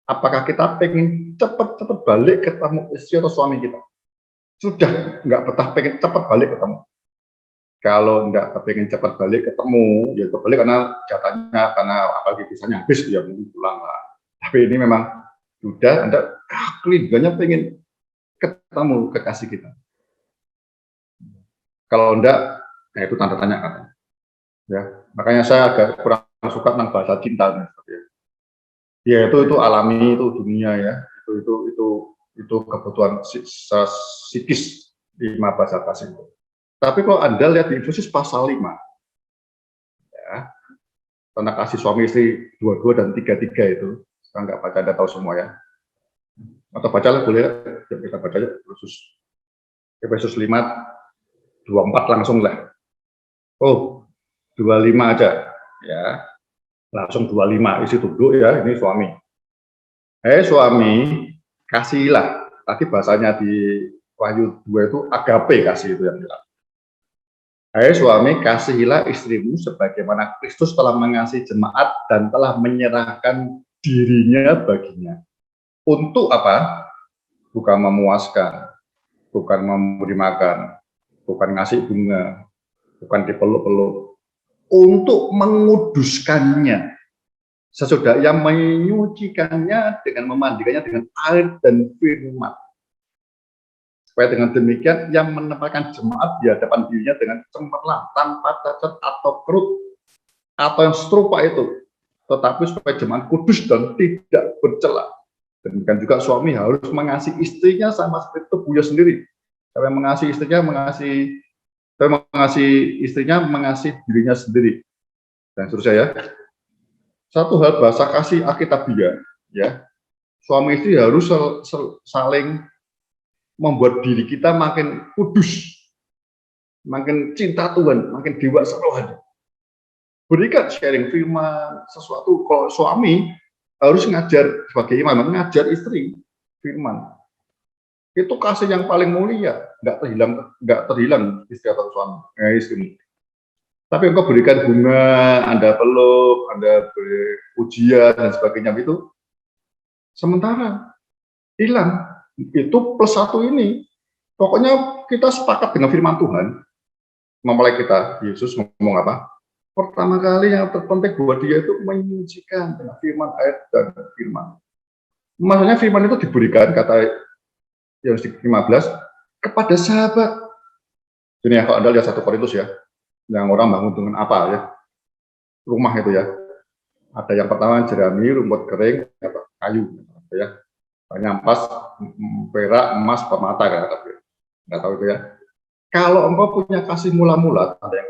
C: Apakah kita pengen cepat-cepat balik ketemu istri atau suami kita? Sudah nggak betah pengen cepat balik ketemu. Kalau nggak pengen cepat balik ketemu, ya kebalik karena apalagi bisanya habis ya mungkin pulang lah. Tapi ini memang sudah Anda kelindiannya pengen ketemu kekasih kita. Kalau enggak, ya itu tanda tanya kan. Ya, makanya saya agak kurang suka tentang bahasa cinta. Ya itu alami, itu dunia ya. Itu kebutuhan psikis di bahasa kasih. Tapi kalau Anda lihat di Efesus pasal 5, ya, tentang kasih suami istri 22 dan 33 itu, saya nggak baca, Anda tahu semua ya. Atau baca lah boleh, kita baca aja Efesus 5, 24 langsung lah. Oh, 25 aja, ya. Langsung 25, isi tunduk ya, ini suami. Suami, kasihilah. Tadi bahasanya di Wahyu 2 itu agape kasih itu yang bilang. Suami, kasihilah istrimu sebagaimana Kristus telah mengasihi jemaat dan telah menyerahkan dirinya baginya. Untuk apa? Bukan memuaskan, bukan memberi makan, bukan ngasih bunga, bukan dipeluk-peluk. Untuk menguduskannya. Sesudah ia menyucikannya dengan memandikannya dengan air dan firman. Supaya dengan demikian yang menempatkan jemaat di hadapan dirinya dengan cemerlang, tanpa cacat atau kerut, atau yang serupa itu. Tetapi supaya jemaat kudus dan tidak bercela. Demikian juga suami harus mengasihi istrinya sama seperti tubuhnya sendiri. Supaya mengasihi istrinya, mengasihi dirinya sendiri. Dan seterusnya ya. Satu hal bahasa kasih Alkitabiah, ya. Suami istri harus saling membuat diri kita makin kudus, makin cinta Tuhan, makin dewasa rohani. Berikan sharing firman, sesuatu. Kalau suami harus ngajar sebagai imam, ngajar istri firman. Itu kasih yang paling mulia, nggak terhilang istri atau suami, istri. Tapi engkau berikan bunga, Anda peluk, Anda beri pujian dan sebagainya itu, sementara hilang. Itu plus satu ini. Pokoknya kita sepakat dengan firman Tuhan. Mempelai kita, Yesus ngomong apa? pertama kali yang terpenting buat dia itu menyucikan dengan firman ayat dan firman. Maksudnya firman itu diberikan, kata Yohanes 15, kepada sahabat. Ini ya, kalau Anda lihat 1 Korintus ya, yang orang bangun dengan apa ya, rumah itu ya. Ada yang pertama jerami, rumput kering, kayu, ya, ampas, perak, emas, permata, nggak tahu itu ya. Kalau engkau punya kasih mula-mula, ada yang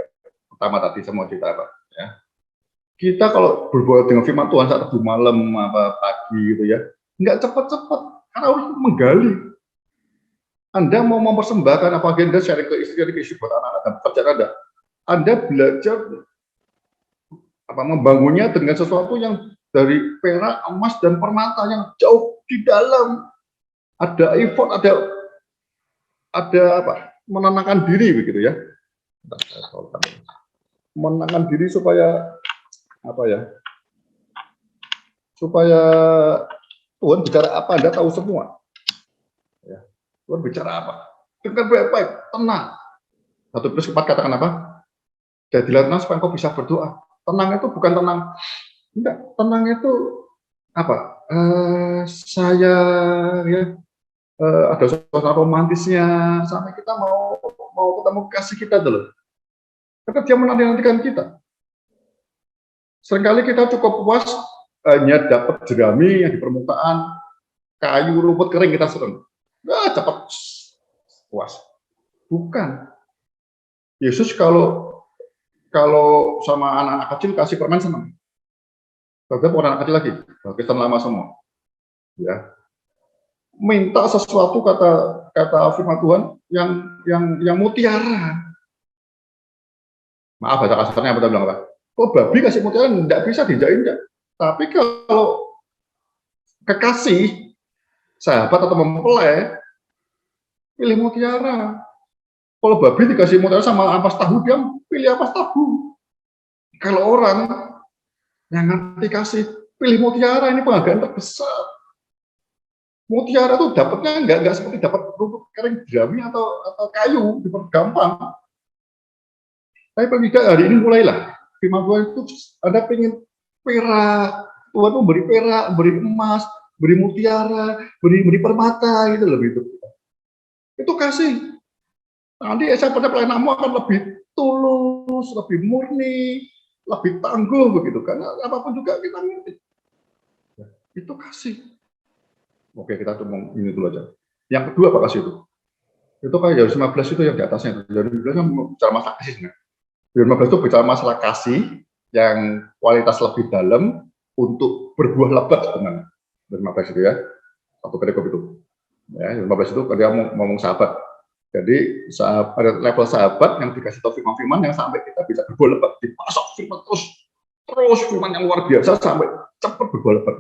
C: pertama tadi saya mau cerita apa, ya. Kita kalau berbuat dengan firman Tuhan saat Rabu malam, pagi gitu ya, nggak cepat-cepat, karena harus menggali. Anda mau mempersembahkan apa agenda sharing ke istri buat anak-anak dan pekerjaan Anda belajar membangunnya dengan sesuatu yang dari perak, emas, dan permata yang jauh di dalam. Ada effort, ada menenangkan diri begitu ya. Menenangkan diri supaya supaya Tuhan bicara apa Anda tahu semua. Ya. Tuhan bicara apa? Dengan baik-baik, tenang. 1 Petrus 4 katakan apa? Jadilah tenang supaya engkau bisa berdoa. Tenang itu bukan tenang, enggak. Tenang itu saya ya ada suasana romantisnya sampai kita mau ketemu kasih kita dulu. Karena dia menanti-nantikan kita. Seringkali kita cukup puas hanya dapat jerami yang di permukaan, kayu, rumput kering kita senang. Cepat puas. Bukan. Yesus kalau sama anak-anak kecil kasih permen senang. Tapi bukan anak kecil lagi, Kristen lama semua. Ya. Minta sesuatu kata firman Tuhan yang mutiara. Maaf bahasa kasarnya apa bilang apa? Kok babi kasih mutiara enggak bisa diinjak-injak. Tapi kalau kekasih sahabat atau mempelai pilih mutiara. Kalau babi dikasih mutiara sama ampas tahu, dia pilih ampas tahu. Kalau orang yang ngerti kasih pilih mutiara, ini penghargaan terbesar. Mutiara itu dapatnya enggak seperti dapat rumput kering jerami atau kayu, gampang. Tapi paling tidak hari ini mulailah firman Tuhan itu Anda pengen perak, Tuhan itu beri perak, beri emas, beri mutiara, beri permata gitu loh itu. Itu kasih. Nanti saya pada pelayananmu akan lebih tulus, lebih murni, lebih tangguh begitu. Karena apapun juga kita ngerti. Itu kasih. Oke, kita ngomong ini dulu aja. Yang kedua apa kasih itu? Itu kayak Yohanes 15 itu yang di atasnya. Yohanes 15 kan bicara masalah kasih. Yohanes 15 itu bicara masalah kasih yang kualitas lebih dalam untuk berbuah lebat sebenarnya. Yohanes 15 itu ya. Satu perikop itu. Ya, Yohanes 15 itu dia ngomong sahabat. Jadi ada level sahabat yang dikasih tahu firman-firman yang sampai kita bisa berbuah lebat, dipasok firman terus firman yang luar biasa sampai cepat berbuah lebat.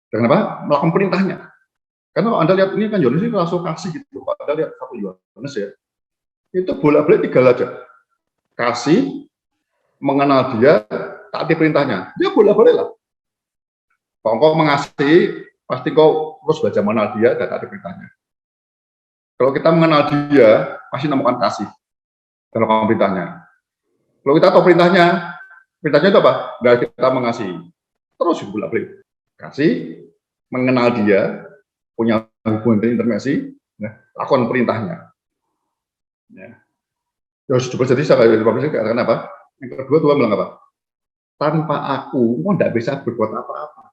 C: Dan apa? Melakukan perintahnya. Karena kalau Anda lihat ini kan Yohanes ini langsung kasih gitu. Kalau Anda lihat 1 Yohanes ya, itu bolak-balik 3 aja. Kasih, mengenal dia, taati perintahnya. Dia bolak-balik lah. Kalau engkau mengasihi, pasti kau terus baca mengenal dia dan taati perintahnya. Kalau kita mengenal dia, pasti menemukan kasih dan melakukan perintahnya. Kalau kita tahu perintahnya itu apa? Nggak kita mengasihi. Terus bolak-balik. Kasih, mengenal dia, punya hubungan intermesi, ya, lakukan perintahnya. Ya. Jadi saya katakan apa? Yang kedua Tuhan bilang apa? Tanpa aku, kau tidak bisa berbuat apa-apa.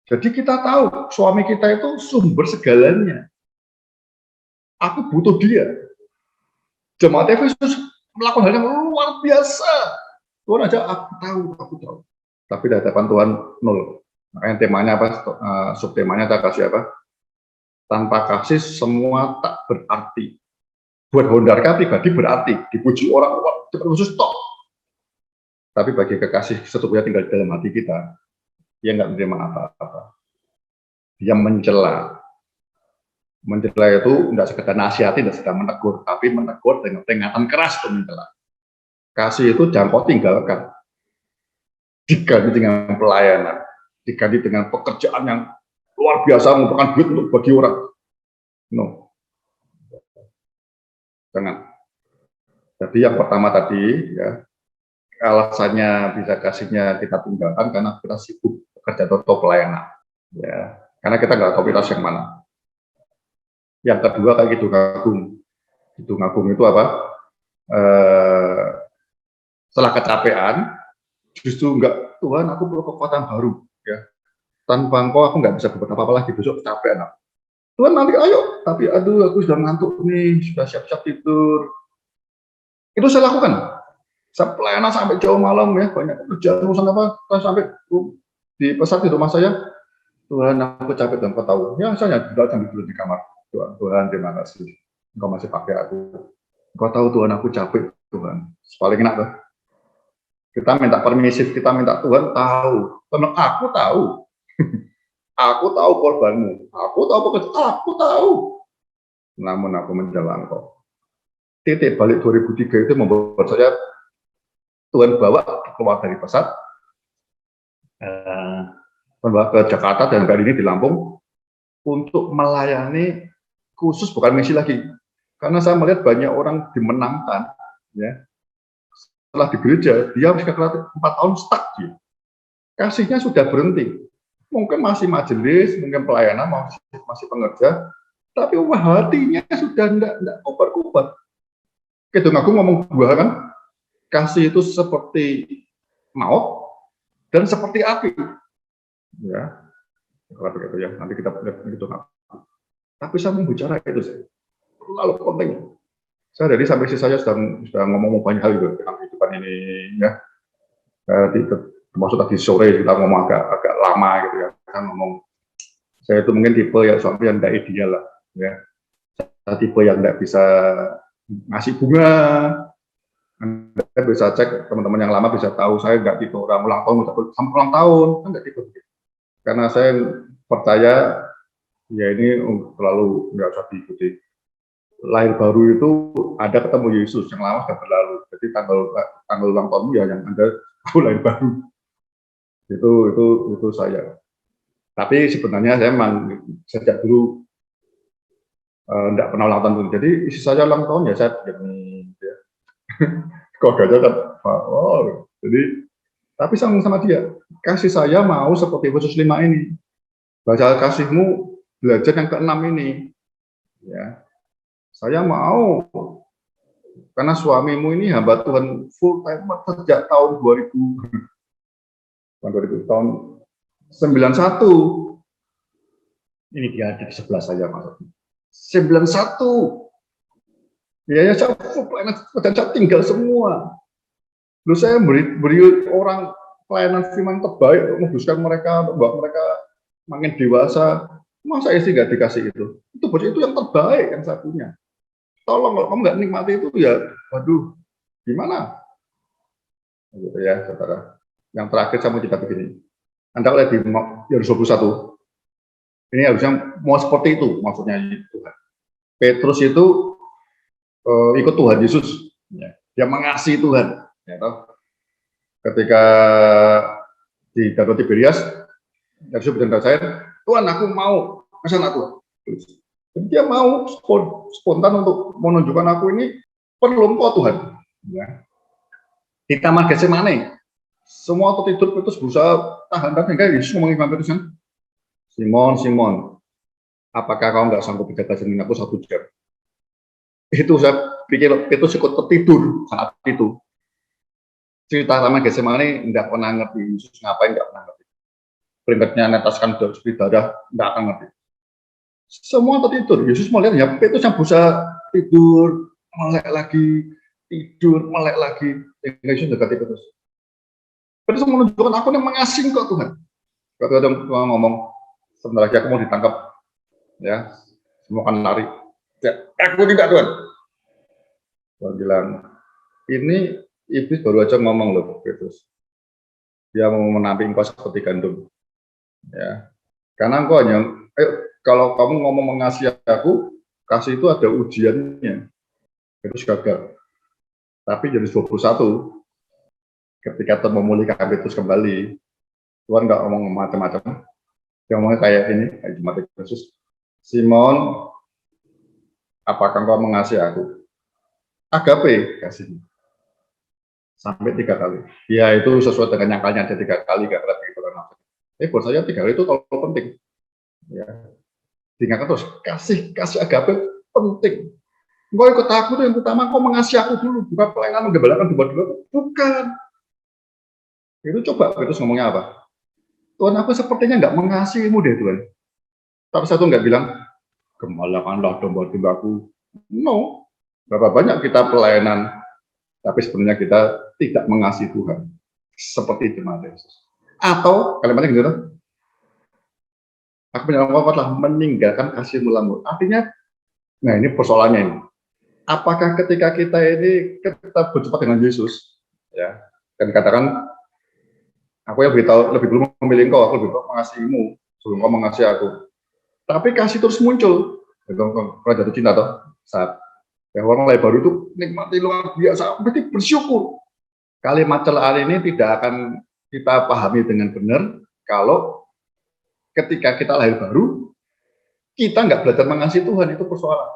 C: Jadi kita tahu suami kita itu sumber segalanya. Aku butuh dia. Jemaat Efesus melakukan hal yang luar biasa. Tuhan aja aku tahu. Tapi di hadapan Tuhan nol. Makanya temanya apa? Subtemanya saya kasih apa? Tanpa kasih semua tak berarti. Buat Hondarka pribadi berarti. Dipuji orang khusus top. Tapi bagi kekasih sesungguhnya tinggal di dalam hati kita, dia nggak menerima apa-apa. Dia mencela. Mencela itu tidak sekedar nasihati, tidak sekedar menegur, tapi menegur dengan peringatan keras untuk mencela. Kasih itu jangan kau tinggalkan. Diganti dengan pelayanan, diganti dengan pekerjaan yang luar biasa, merupakan duit untuk bagi orang. No. Jangan. Jadi yang pertama tadi, ya, alasannya bisa kasihnya kita tinggalkan karena kita sibuk bekerja atau pelayanan, ya, karena kita nggak tahu prioritas yang mana. Yang kedua kayak gitu ngagum itu apa? Setelah kecapean, justru enggak, Tuhan aku perlu kekuatan baru, ya. Tanpa Engkau aku nggak bisa berbuat apa-apa lagi, besok kecapean aku. Tuhan nanti ayo, tapi aduh aku sudah ngantuk nih, sudah siap-siap tidur. Itu saya lakukan. Saya pelayanan sampai jauh malam, ya, banyak kerjaan urusan apa, sampai di pesan di rumah saya, Tuhan aku capek dan Kau tahu. Ya saya juga sambil duduk di kamar. Tuhan terima kasih, Engkau masih pakai aku. Engkau tahu Tuhan aku capek Tuhan. Paling enak tuh. Kita minta permisif, kita minta Tuhan tahu. Tuhan aku tahu. Aku tahu korbanmu. Aku tahu pekerjaan. Aku tahu. Namun aku menjalankan Engkau. Titik balik 2003 itu membuat saya Tuhan bawa keluar dari Pesat, membawa ke Jakarta dan kali ini di Lampung untuk melayani khusus, bukan misi lagi. Karena saya melihat banyak orang dimenangkan, ya. Setelah di gereja, dia sekitar 4 tahun stuck, dia. Kasihnya sudah berhenti. Mungkin masih majelis, mungkin pelayanan, masih pengerja, tapi hatinya sudah tidak kubar-kubar. Kedung Agung ngomong dua kan, kasih itu seperti maut dan seperti api, ya. Kalau begitu ya, nanti kita lihat begitu. Tapi saya mau bicara itu saya lalu penting. Saya dari sampai saya sudah ngomong banyak hal itu dalam kehidupan ini, ya. Termasuk tadi sore kita ngomong agak lama gitu ya, kan ngomong. Saya itu mungkin tipe ya suami yang tidak ideal lah, ya. Saya tipe yang tidak bisa ngasih bunga. Anda bisa cek, teman-teman yang lama bisa tahu saya nggak tipe orang ulang tahun sampai ulang tahun, kan nggak tipe begitu. Karena saya percaya ya ini terlalu nggak usah diikuti. Lahir baru itu ada ketemu Yesus, yang lama sudah berlalu. Jadi tanggal ulang tahunmu ya yang Anda tahu lahir baru. Itu saya. Tapi sebenarnya saya memang sejak dulu tidak pernah ulang tahun. Jadi isi saya ulang tahun ya saya ya. Kok gak kan? Oh, jadi tapi sama dia kasih saya mau seperti Yesus 5 ini, baca kasihmu belajar yang ke-6 ini, ya. Saya mau karena suamimu ini hamba Tuhan full time sejak tahun 2000 tahun 91. Ini dia di sebelah saya maksudnya 91. Ya saya tinggal semua. Lalu saya beri orang pelayanan firman terbaik untuk menguduskan mereka, untuk membuat mereka makin dewasa. Masa isi nggak dikasih itu? Itu yang terbaik yang saya punya. Tolong kalau kamu nggak nikmati itu ya, waduh, gimana? Gitu ya, saudara. Yang terakhir saya mau cerita begini. Anda lihat di Yohanes 21. Ini harusnya mau seperti itu maksudnya Tuhan. Petrus itu ikut Tuhan Yesus, ya. Dia mengasihi Tuhan, ya, toh. Ketika di Danau Tiberias, Yesus berkata saya, Tuhan aku mau ke sana Tuhan. Dan dia mau spontan untuk menunjukkan aku ini perlu Engkau Tuhan. Ya. Di Taman Getsemane, semua tertidur Petrus berusaha tahan hingga Yesus ngomongin sama Petrus kan, Simon, apakah kau nggak sanggup menjaga janin aku 1 jam? Itu saya pikir Petrus ikut tertidur saat itu. Cerita Taman Getsemane nggak pernah ngerti Yesus ngapain, nggak pernah ngerti. Keringatnya netaskan seperti darah, nggak akan ngerti. Semua tertidur. Yesus melihat ya Petrus yang berusaha tidur, melek lagi, tidur, melek lagi. Yesus dekati Petrus. Petrus menunjukkan aku yang mengasihi kok Tuhan. Ketika Tuhan ngomong, sebentar lagi aku mau ditangkap, ya, semua akan lari. Ya, aku tidak Tuhan. Tuhan bilang, ini iblis baru aja ngomong loh Petrus. Dia mau menampik engkau seperti gandum. Ya, karena engkau hanya, kalau kamu ngomong mengasihi aku, kasih itu ada ujiannya. Petrus gagal. Tapi jadi 21, ketika Tuhan memulihkan Petrus kembali, Tuhan nggak ngomong macam-macam. Dia ngomongnya kayak ini, kayak Jemaat Yesus. Simon, apakah engkau mengasihi aku? agape kasihnya sampai 3 kali. Ya itu sesuai dengan nyangkanya ada 3 kali, gak ada 3 kali. Buat saya 3 kali itu terlalu penting. Ya, diingatkan terus kasih agape penting. Kau ikut aku tuh yang pertama, kau mengasihi aku dulu, bukan pelayanan menggembalakan dua-dua, bukan. Itu coba Petrus ngomongnya apa? Tuhan, aku sepertinya nggak mengasihimu deh Tuhan. Tapi satu nggak bilang, gembalakanlah domba-dombaku. No. Berapa banyak kita pelayanan, tapi sebenarnya kita tidak mengasihi Tuhan. Seperti jemaat Yesus. Atau kalimatnya gitu, aku punya apa telah meninggalkan kasih mulamu. Artinya, nah ini persoalannya ini. Apakah ketika kita ini kita berjumpa dengan Yesus, ya, dan katakan, aku yang lebih dulu memilih engkau, aku lebih dulu mengasihimu sebelum kau mengasihi aku. Tapi kasih terus muncul. Kalau jatuh cinta toh, saat ya, orang lain baru itu nikmati luar biasa, berarti bersyukur. Kalimat celaan ini tidak akan kita pahami dengan benar kalau ketika kita lahir baru, kita nggak belajar mengasihi Tuhan, itu persoalan.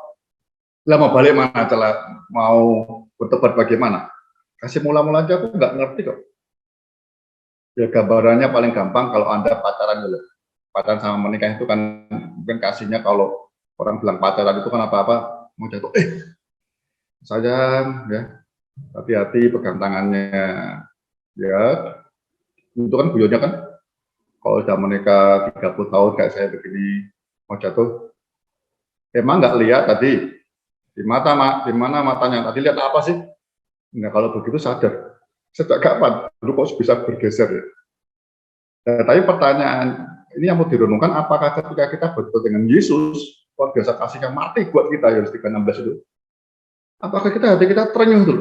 C: Lah mau balik mana celah, mau bertobat bagaimana? Kasih mula-mula aja aku nggak ngerti kok. Ya gambarannya paling gampang kalau Anda pacaran dulu. Pacaran sama menikah itu kan mungkin kasihnya kalau orang bilang pacaran itu kan apa-apa mau jatuh, sayang ya, hati-hati pegang tangannya ya, itu kan guyonnya kan. Kalau udah menikah 30 tahun kayak saya begini mau jatuh, emang nggak lihat tadi di mana matanya tadi lihat apa sih? Nah kalau begitu sadar sejak kapan lu kok bisa bergeser ya? Nah, tapi pertanyaan ini yang mau direnungkan, apakah ketika kita bertemu dengan Yesus, luar biasa kasih yang mati buat kita, Yohanes 3:16 itu, apakah hati kita terenyuh tuh,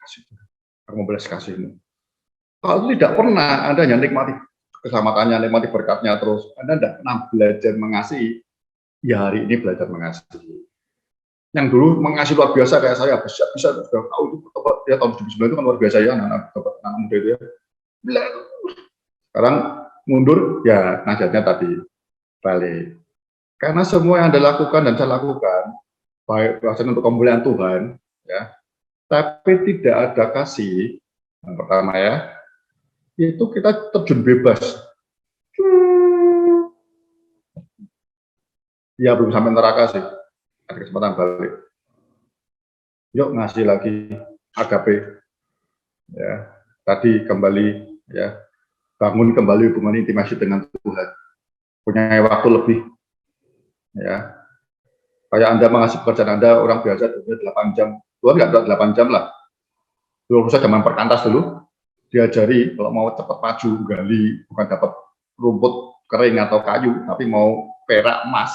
C: kasih Tuhan, aku mau belas kasihmu. Kalau tidak pernah Anda yang nikmati keselamatannya, nikmati berkatnya terus, Anda tidak pernah belajar mengasihi, ya hari ini belajar mengasihi. Yang dulu mengasihi luar biasa kayak saya, bisa sudah tahu itu, ya tahun 2009 itu kan luar biasa ya, anak muda itu ya. Sekarang mundur, ya nasihatnya tadi balik. Karena semua yang Anda lakukan dan saya lakukan, baik untuk kemuliaan Tuhan, ya, tapi tidak ada kasih, yang pertama ya, itu kita terjun bebas. Ya belum sampai neraka sih, ada kesempatan balik. Yuk ngasih lagi agape, ya, tadi kembali, ya, bangun kembali hubungan intimasi dengan Tuhan, punya waktu lebih, ya, kayak Anda mengasihi pekerjaan Anda, orang biasa 8 jam, Tuhan nggak 8 jam lah, dulu saya zaman perkantas dulu, diajari kalau mau cepat maju, gali, bukan dapat rumput kering atau kayu, tapi mau perak emas,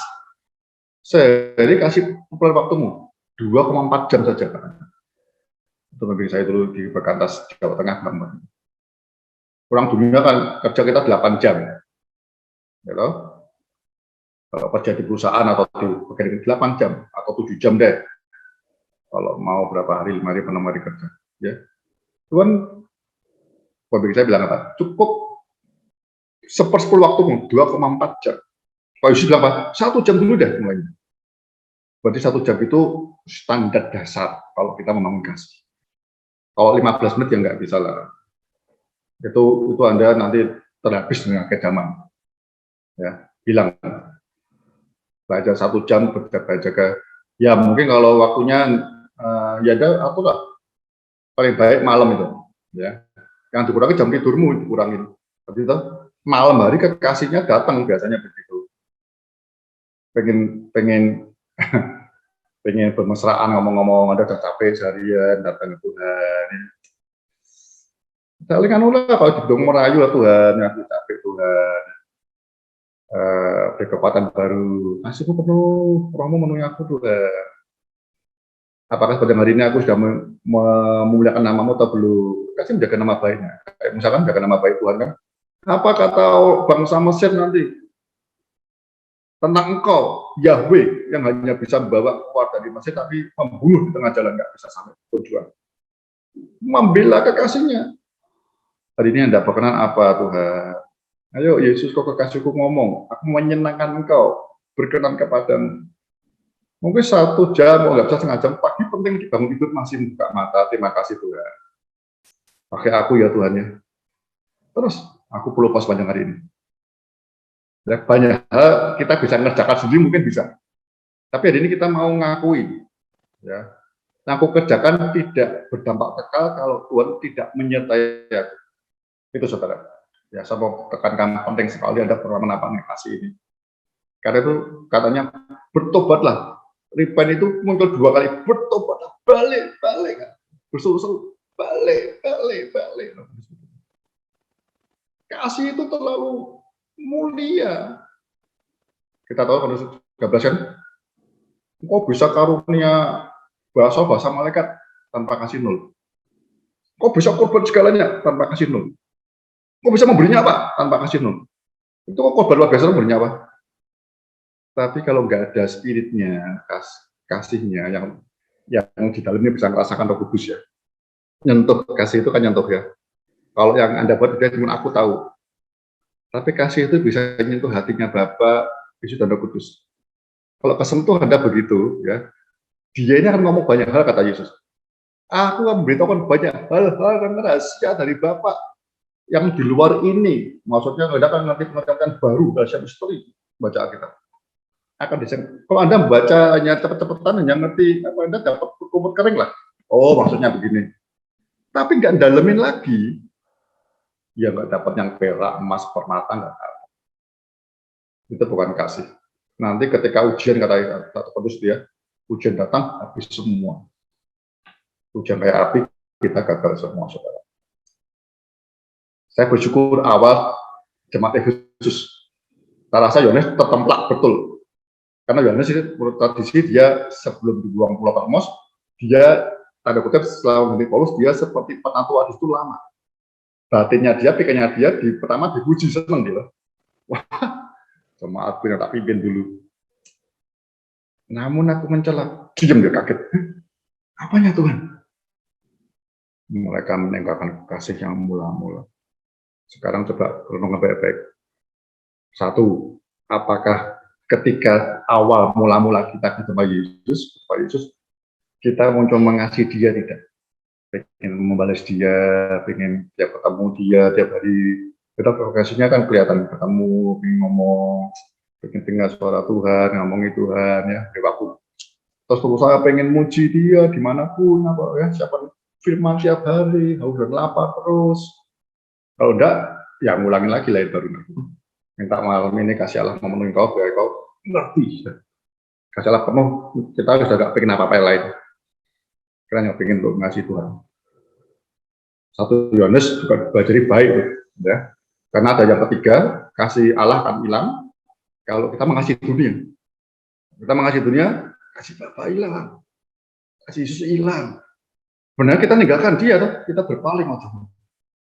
C: sehari kasih waktumu 2,4 jam saja, itu lebih saya dulu di perkantas Jawa Tengah, orang dunia kan kerja kita 8 jam, ya loh. Kalau kerja di perusahaan atau di pekerjaan 8 jam atau 7 jam deh. Kalau mau berapa hari, 5 hari, 6 hari kerja. Ya. Tuhan, bagi saya bilang apa? Cukup 1/10 waktumu, 2,4 jam. Kalau Yesus bilang apa? 1 jam dulu deh mulainya. Berarti 1 jam itu standar dasar kalau kita membangun kasih. Kalau 15 menit ya nggak bisa lah. Itu Anda nanti terhabis dengan kejaman. Ya, bilang. Belajar 1 jam berjaga-jaga. Ya mungkin kalau waktunya ya ada aku lah paling baik malam itu, ya. Yang dikurangi jam tidurmu dikurangin. Berarti itu malam hari kekasihnya datang biasanya begitu. Pengen pengen bermesraan ngomong-ngomong, ada udah capek seharian datang ke Tuhan. Saling anu lah kalau didong merayu lah Tuhan, aku capek Tuhan. Kekuatan baru, kasihku penuh, rohmu memenuhi aku Tuhan. Apakah pada hari ini aku sudah memuliakan namamu atau belum? Kasih menjaga nama baiknya. Kayak misalkan menjaga nama baik Tuhan kan. Apa kata bangsa Mesir nanti tentang engkau, Yahweh, yang hanya bisa membawa keluar dari Mesir tapi membunuh di tengah jalan, nggak bisa sampai tujuan. Membela kekasihnya. Hari ini Anda berkenan apa Tuhan? Ayo Yesus, kau kekasihku ngomong, aku menyenangkan engkau, berkenan kepadamu. Mungkin 1 jam, nggak bisa setengah jam, pagi penting dibangun tidur masih buka mata, terima kasih Tuhan. Pakai aku ya Tuhan ya. Terus aku perlu pas panjang hari ini. Ya, banyak hal kita bisa ngerjakan sendiri mungkin bisa. Tapi hari ini kita mau ngakui, ya, yang aku kerjakan tidak berdampak kekal kalau Tuhan tidak menyertai aku. Itu saudara. Ya, saya mau tekankan penting sekali ada pengalaman apa kasih ini. Karena itu katanya bertobatlah. Repent itu muncul 2 kali, bertobatlah, balik, bersuruh-suruh, balik. Kasih itu terlalu mulia. Kita tahu pada 13 kan, kok bisa karunia bahasa malaikat tanpa kasih nol. Kok bisa korban segalanya tanpa kasih nol. Kok bisa memberinya apa tanpa kasih nol. Itu kok korban luar biasa memberinya apa. Tapi kalau nggak ada spiritnya, kasihnya yang di dalamnya bisa merasakan Roh Kudus ya. Nyentuh, kasih itu kan nyentuh ya. Kalau yang Anda buat dia cuma aku tahu. Tapi kasih itu bisa nyentuh hatinya Bapa, Yesus dan Roh Kudus. Kalau kesentuh Anda begitu ya, dia ini akan ngomong banyak hal kata Yesus. Aku akan memberitahukan banyak hal-hal yang rahasia dari Bapa yang di luar ini. Maksudnya Anda akan nanti mengerjakan baru rahasia misteri baca Alkitab. Akan diseng. Kalau Anda membaca hanya cepet-cepetan, hanya ngerti apa, Anda dapat kumut kering lah. Oh, maksudnya begini. Tapi nggak dalemin lagi, ya nggak dapat yang perak, emas, permata, nggak dapat. Itu bukan kasih. Nanti ketika ujian, kata Paulus dia, ujian datang, habis semua. Ujian kayak api, kita gagal semua, saudara. Saya bersyukur awal jemaat Efesus. Saya rasa Yohanes tertemplak betul. Karena Yohanes itu menurut tradisi dia sebelum dibuang Pulau Patmos, dia tanda kutip setelah menjadi Paulus dia seperti penantu Ades itu lama. Batinnya dia, pikirannya dia pertama dipuji seneng dia. Wah, jemaat yang tak pimpin dulu. Namun aku mencela, diam dia kaget. Apanya Tuhan? Mereka meninggalkan kasih yang mula-mula. Sekarang coba renung baik-baik. 1, apakah ketika awal mula-mula kita ketemu Yesus, kita muncul mengasihi dia tidak? Pengen membalas dia, pengen tiap ketemu dia tiap hari. Kita progresinya kan kelihatan ketemu, pengen ngomong, pengen dengar suara Tuhan, ngomongi Tuhan ya, di waktu. Terus berusaha pengen muji dia dimanapun, apa ya, siapa firman tiap hari, udah lapar terus. Kalau enggak, ya ngulangin lagi lain baru. Minta malam ini kasih Allah memenuhi kau, biar kau ngerti. Kasih Allah penuh, kita sudah gak pengen apa-apa yang lain. Kita hanya pengen untuk ngasih Tuhan. 1 Yohanes juga belajar baik, ya. Karena ada yang ketiga, kasih Allah akan hilang kalau kita mengasihi dunia. Kita mengasihi dunia, kasih Bapa hilang, kasih Yesus hilang. Benar kita meninggalkan dia, toh? Kita berpaling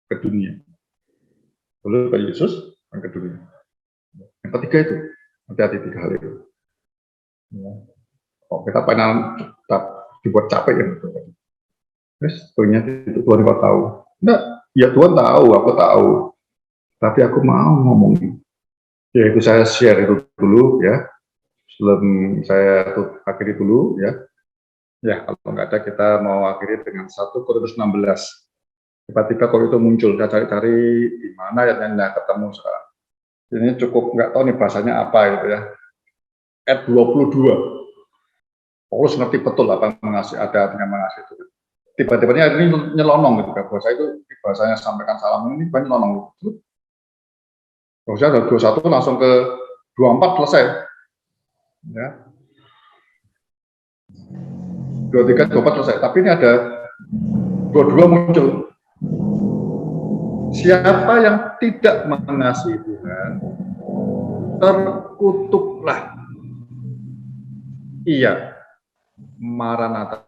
C: ke dunia. Lalu ke Yesus, dan ke dunia. Yang ketiga itu, hati-hati 3 hal itu. Ya. Oh, kita pengen dibuat capek ya. Terus ternyata itu Tuhan kau tahu. Enggak, ya Tuhan tahu, aku tahu. Tapi aku mau ngomongin. Ya itu saya share itu dulu ya. Sebelum saya akhiri dulu ya. Ya kalau nggak ada kita mau akhiri dengan 1 Korintus 16. Tiba-tiba kalau itu muncul, saya cari-cari di mana yang nggak ketemu sekarang. Ini cukup nggak tahu nih bahasanya apa gitu ya. Ayat 22. Paulus ngerti betul apa mengasihi, ada artinya mengasihi itu. Tiba-tiba ini nyelonong gitu kan. Bahasa itu bahasanya sampaikan salam ini banyak nyelonong gitu. Bahasanya dari 21 langsung ke 24 selesai. Ya. 23, 24 selesai. Tapi ini ada 22 muncul. Siapa yang tidak mengasihi Tuhan, terkutuklah. Iya, Maranatha.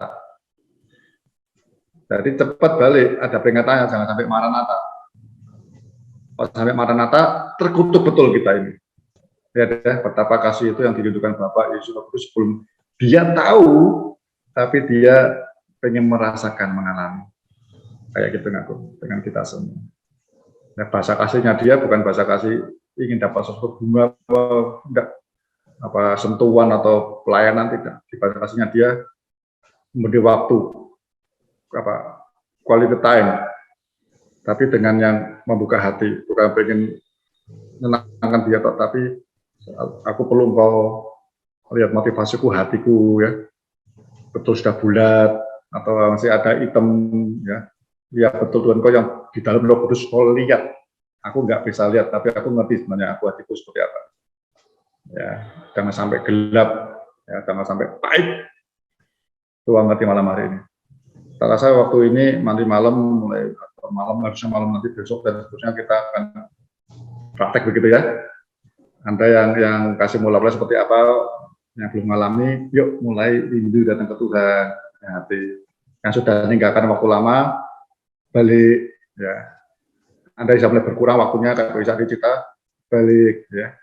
C: Jadi cepat balik, ada peringatannya, jangan sampai Maranatha. Kalau sampai Maranatha, terkutuk betul kita ini. Lihat ya, betapa kasih itu yang dirindukan Bapak Yesus Kristus sebelum dia tahu, tapi dia pengen merasakan, mengalami. Kayak gitu ngaku dengan kita semua. Nah, bahasa kasihnya dia bukan bahasa kasih ingin dapat sesuatu bunga, enggak. sentuhan atau pelayanan, tidak. Dibatasinya dia memberi waktu quality time, tapi dengan yang membuka hati, bukan pengen menenangkan dia, tapi aku perlu engkau lihat motivasiku, hatiku ya, betul sudah bulat atau masih ada hitam ya. Ya betul Tuhan, kau yang di dalam Roh Kudus kau lihat. Aku nggak bisa lihat, tapi aku ngerti sebenarnya aku hatiku seperti apa. Ya, jangan sampai gelap, ya, jangan sampai pahit. Tuhan ngerti malam hari ini. Tak rasa waktu ini nanti malam, mulai malam, harusnya malam nanti besok dan seterusnya kita akan praktek begitu ya. Anda yang kasih mulai seperti apa, yang belum mengalami, yuk mulai rindu datang ke Tuhan. Ya, hati yang sudah meninggalkan waktu lama, balik ya. Anda bisa mulai berkurang waktunya, kalau bisa kita balik ya.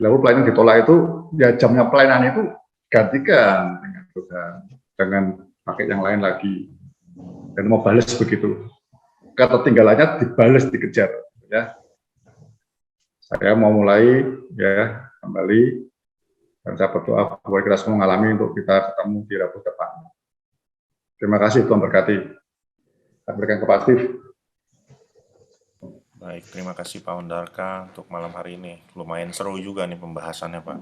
C: Lalu pelayanan ditolak itu, ya jamnya pelayanan itu gantikan dengan Tuhan, dengan pakai yang lain lagi. Dan mau balas begitu. Ketertinggalannya dibalas, dikejar ya. Saya mau mulai ya kembali, dan saya berdoa bahwa kita semua mengalami untuk kita ketemu di Rabu depan. Terima kasih, Tuhan berkati. Saya berikan ke Pak Steve.
A: Baik, terima kasih Pak Hondarka untuk malam hari ini. Lumayan seru juga nih pembahasannya, Pak.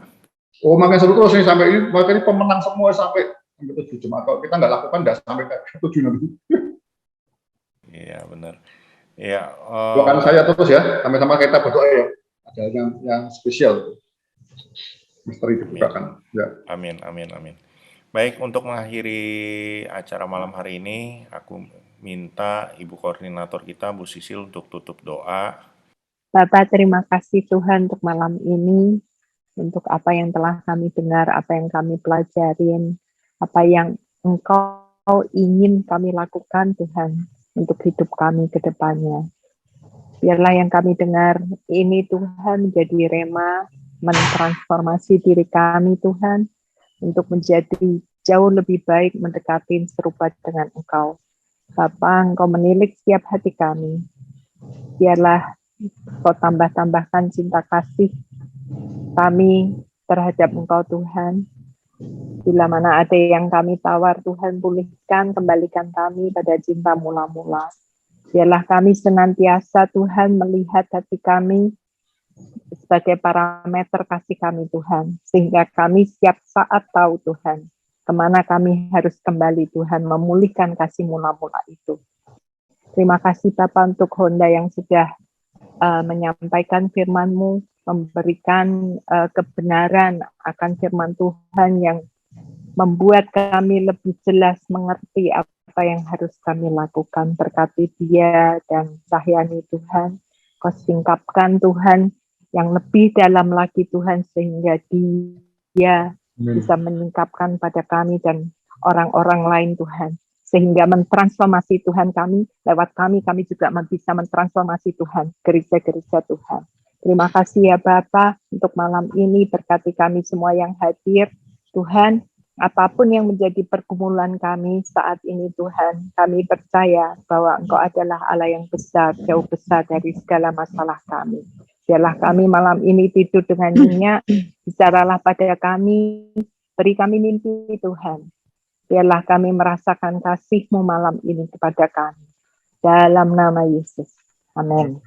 C: Oh, makin seru terus nih sampai ini, makanya pemenang semua sampai 7 Jemaat. Kalau kita nggak lakukan, nggak sampai ke 7 nanti.
A: Iya, benar. Iya.
C: Doakan saya terus ya, sama-sama kita berdoa ya. Ada yang spesial, misteri dibukakan. Ya.
A: Amin, amin, amin. Baik, untuk mengakhiri acara malam hari ini, aku minta Ibu Koordinator kita, Bu Sisil, untuk tutup doa.
D: Bapak, terima kasih Tuhan untuk malam ini, untuk apa yang telah kami dengar, apa yang kami pelajarin, apa yang Engkau ingin kami lakukan Tuhan, untuk hidup kami ke depannya. Biarlah yang kami dengar ini Tuhan menjadi rema, mentransformasi diri kami Tuhan, untuk menjadi jauh lebih baik mendekati serupa dengan Engkau. Bapa, Engkau menilik setiap hati kami. Biarlah Kau tambah-tambahkan cinta kasih kami terhadap Engkau Tuhan. Bila mana ada yang kami tawar, Tuhan pulihkan, kembalikan kami pada cinta mula-mula. Biarlah kami senantiasa Tuhan melihat hati kami sebagai parameter kasih kami Tuhan. Sehingga kami setiap saat tahu Tuhan, kemana kami harus kembali Tuhan, memulihkan kasih mula-mula itu. Terima kasih Bapak untuk Honda yang sudah menyampaikan firman-Mu, memberikan kebenaran akan firman Tuhan yang membuat kami lebih jelas mengerti apa yang harus kami lakukan. Berkati dia dan Cahyani Tuhan, Kau singkapkan Tuhan yang lebih dalam lagi Tuhan, sehingga dia bisa menyingkapkan pada kami dan orang-orang lain Tuhan, sehingga mentransformasi Tuhan kami, lewat kami juga bisa mentransformasi Tuhan, gereja-gereja Tuhan. Terima kasih ya Bapa untuk malam ini, berkati kami semua yang hadir Tuhan. Apapun yang menjadi pergumulan kami saat ini Tuhan, kami percaya bahwa Engkau adalah Allah yang besar, jauh besar dari segala masalah kami. Biarlah kami malam ini tidur dengan nyenyak, bicaralah pada kami, beri kami mimpi Tuhan. Biarlah kami merasakan kasih-Mu malam ini kepada kami. Dalam nama Yesus. Amin.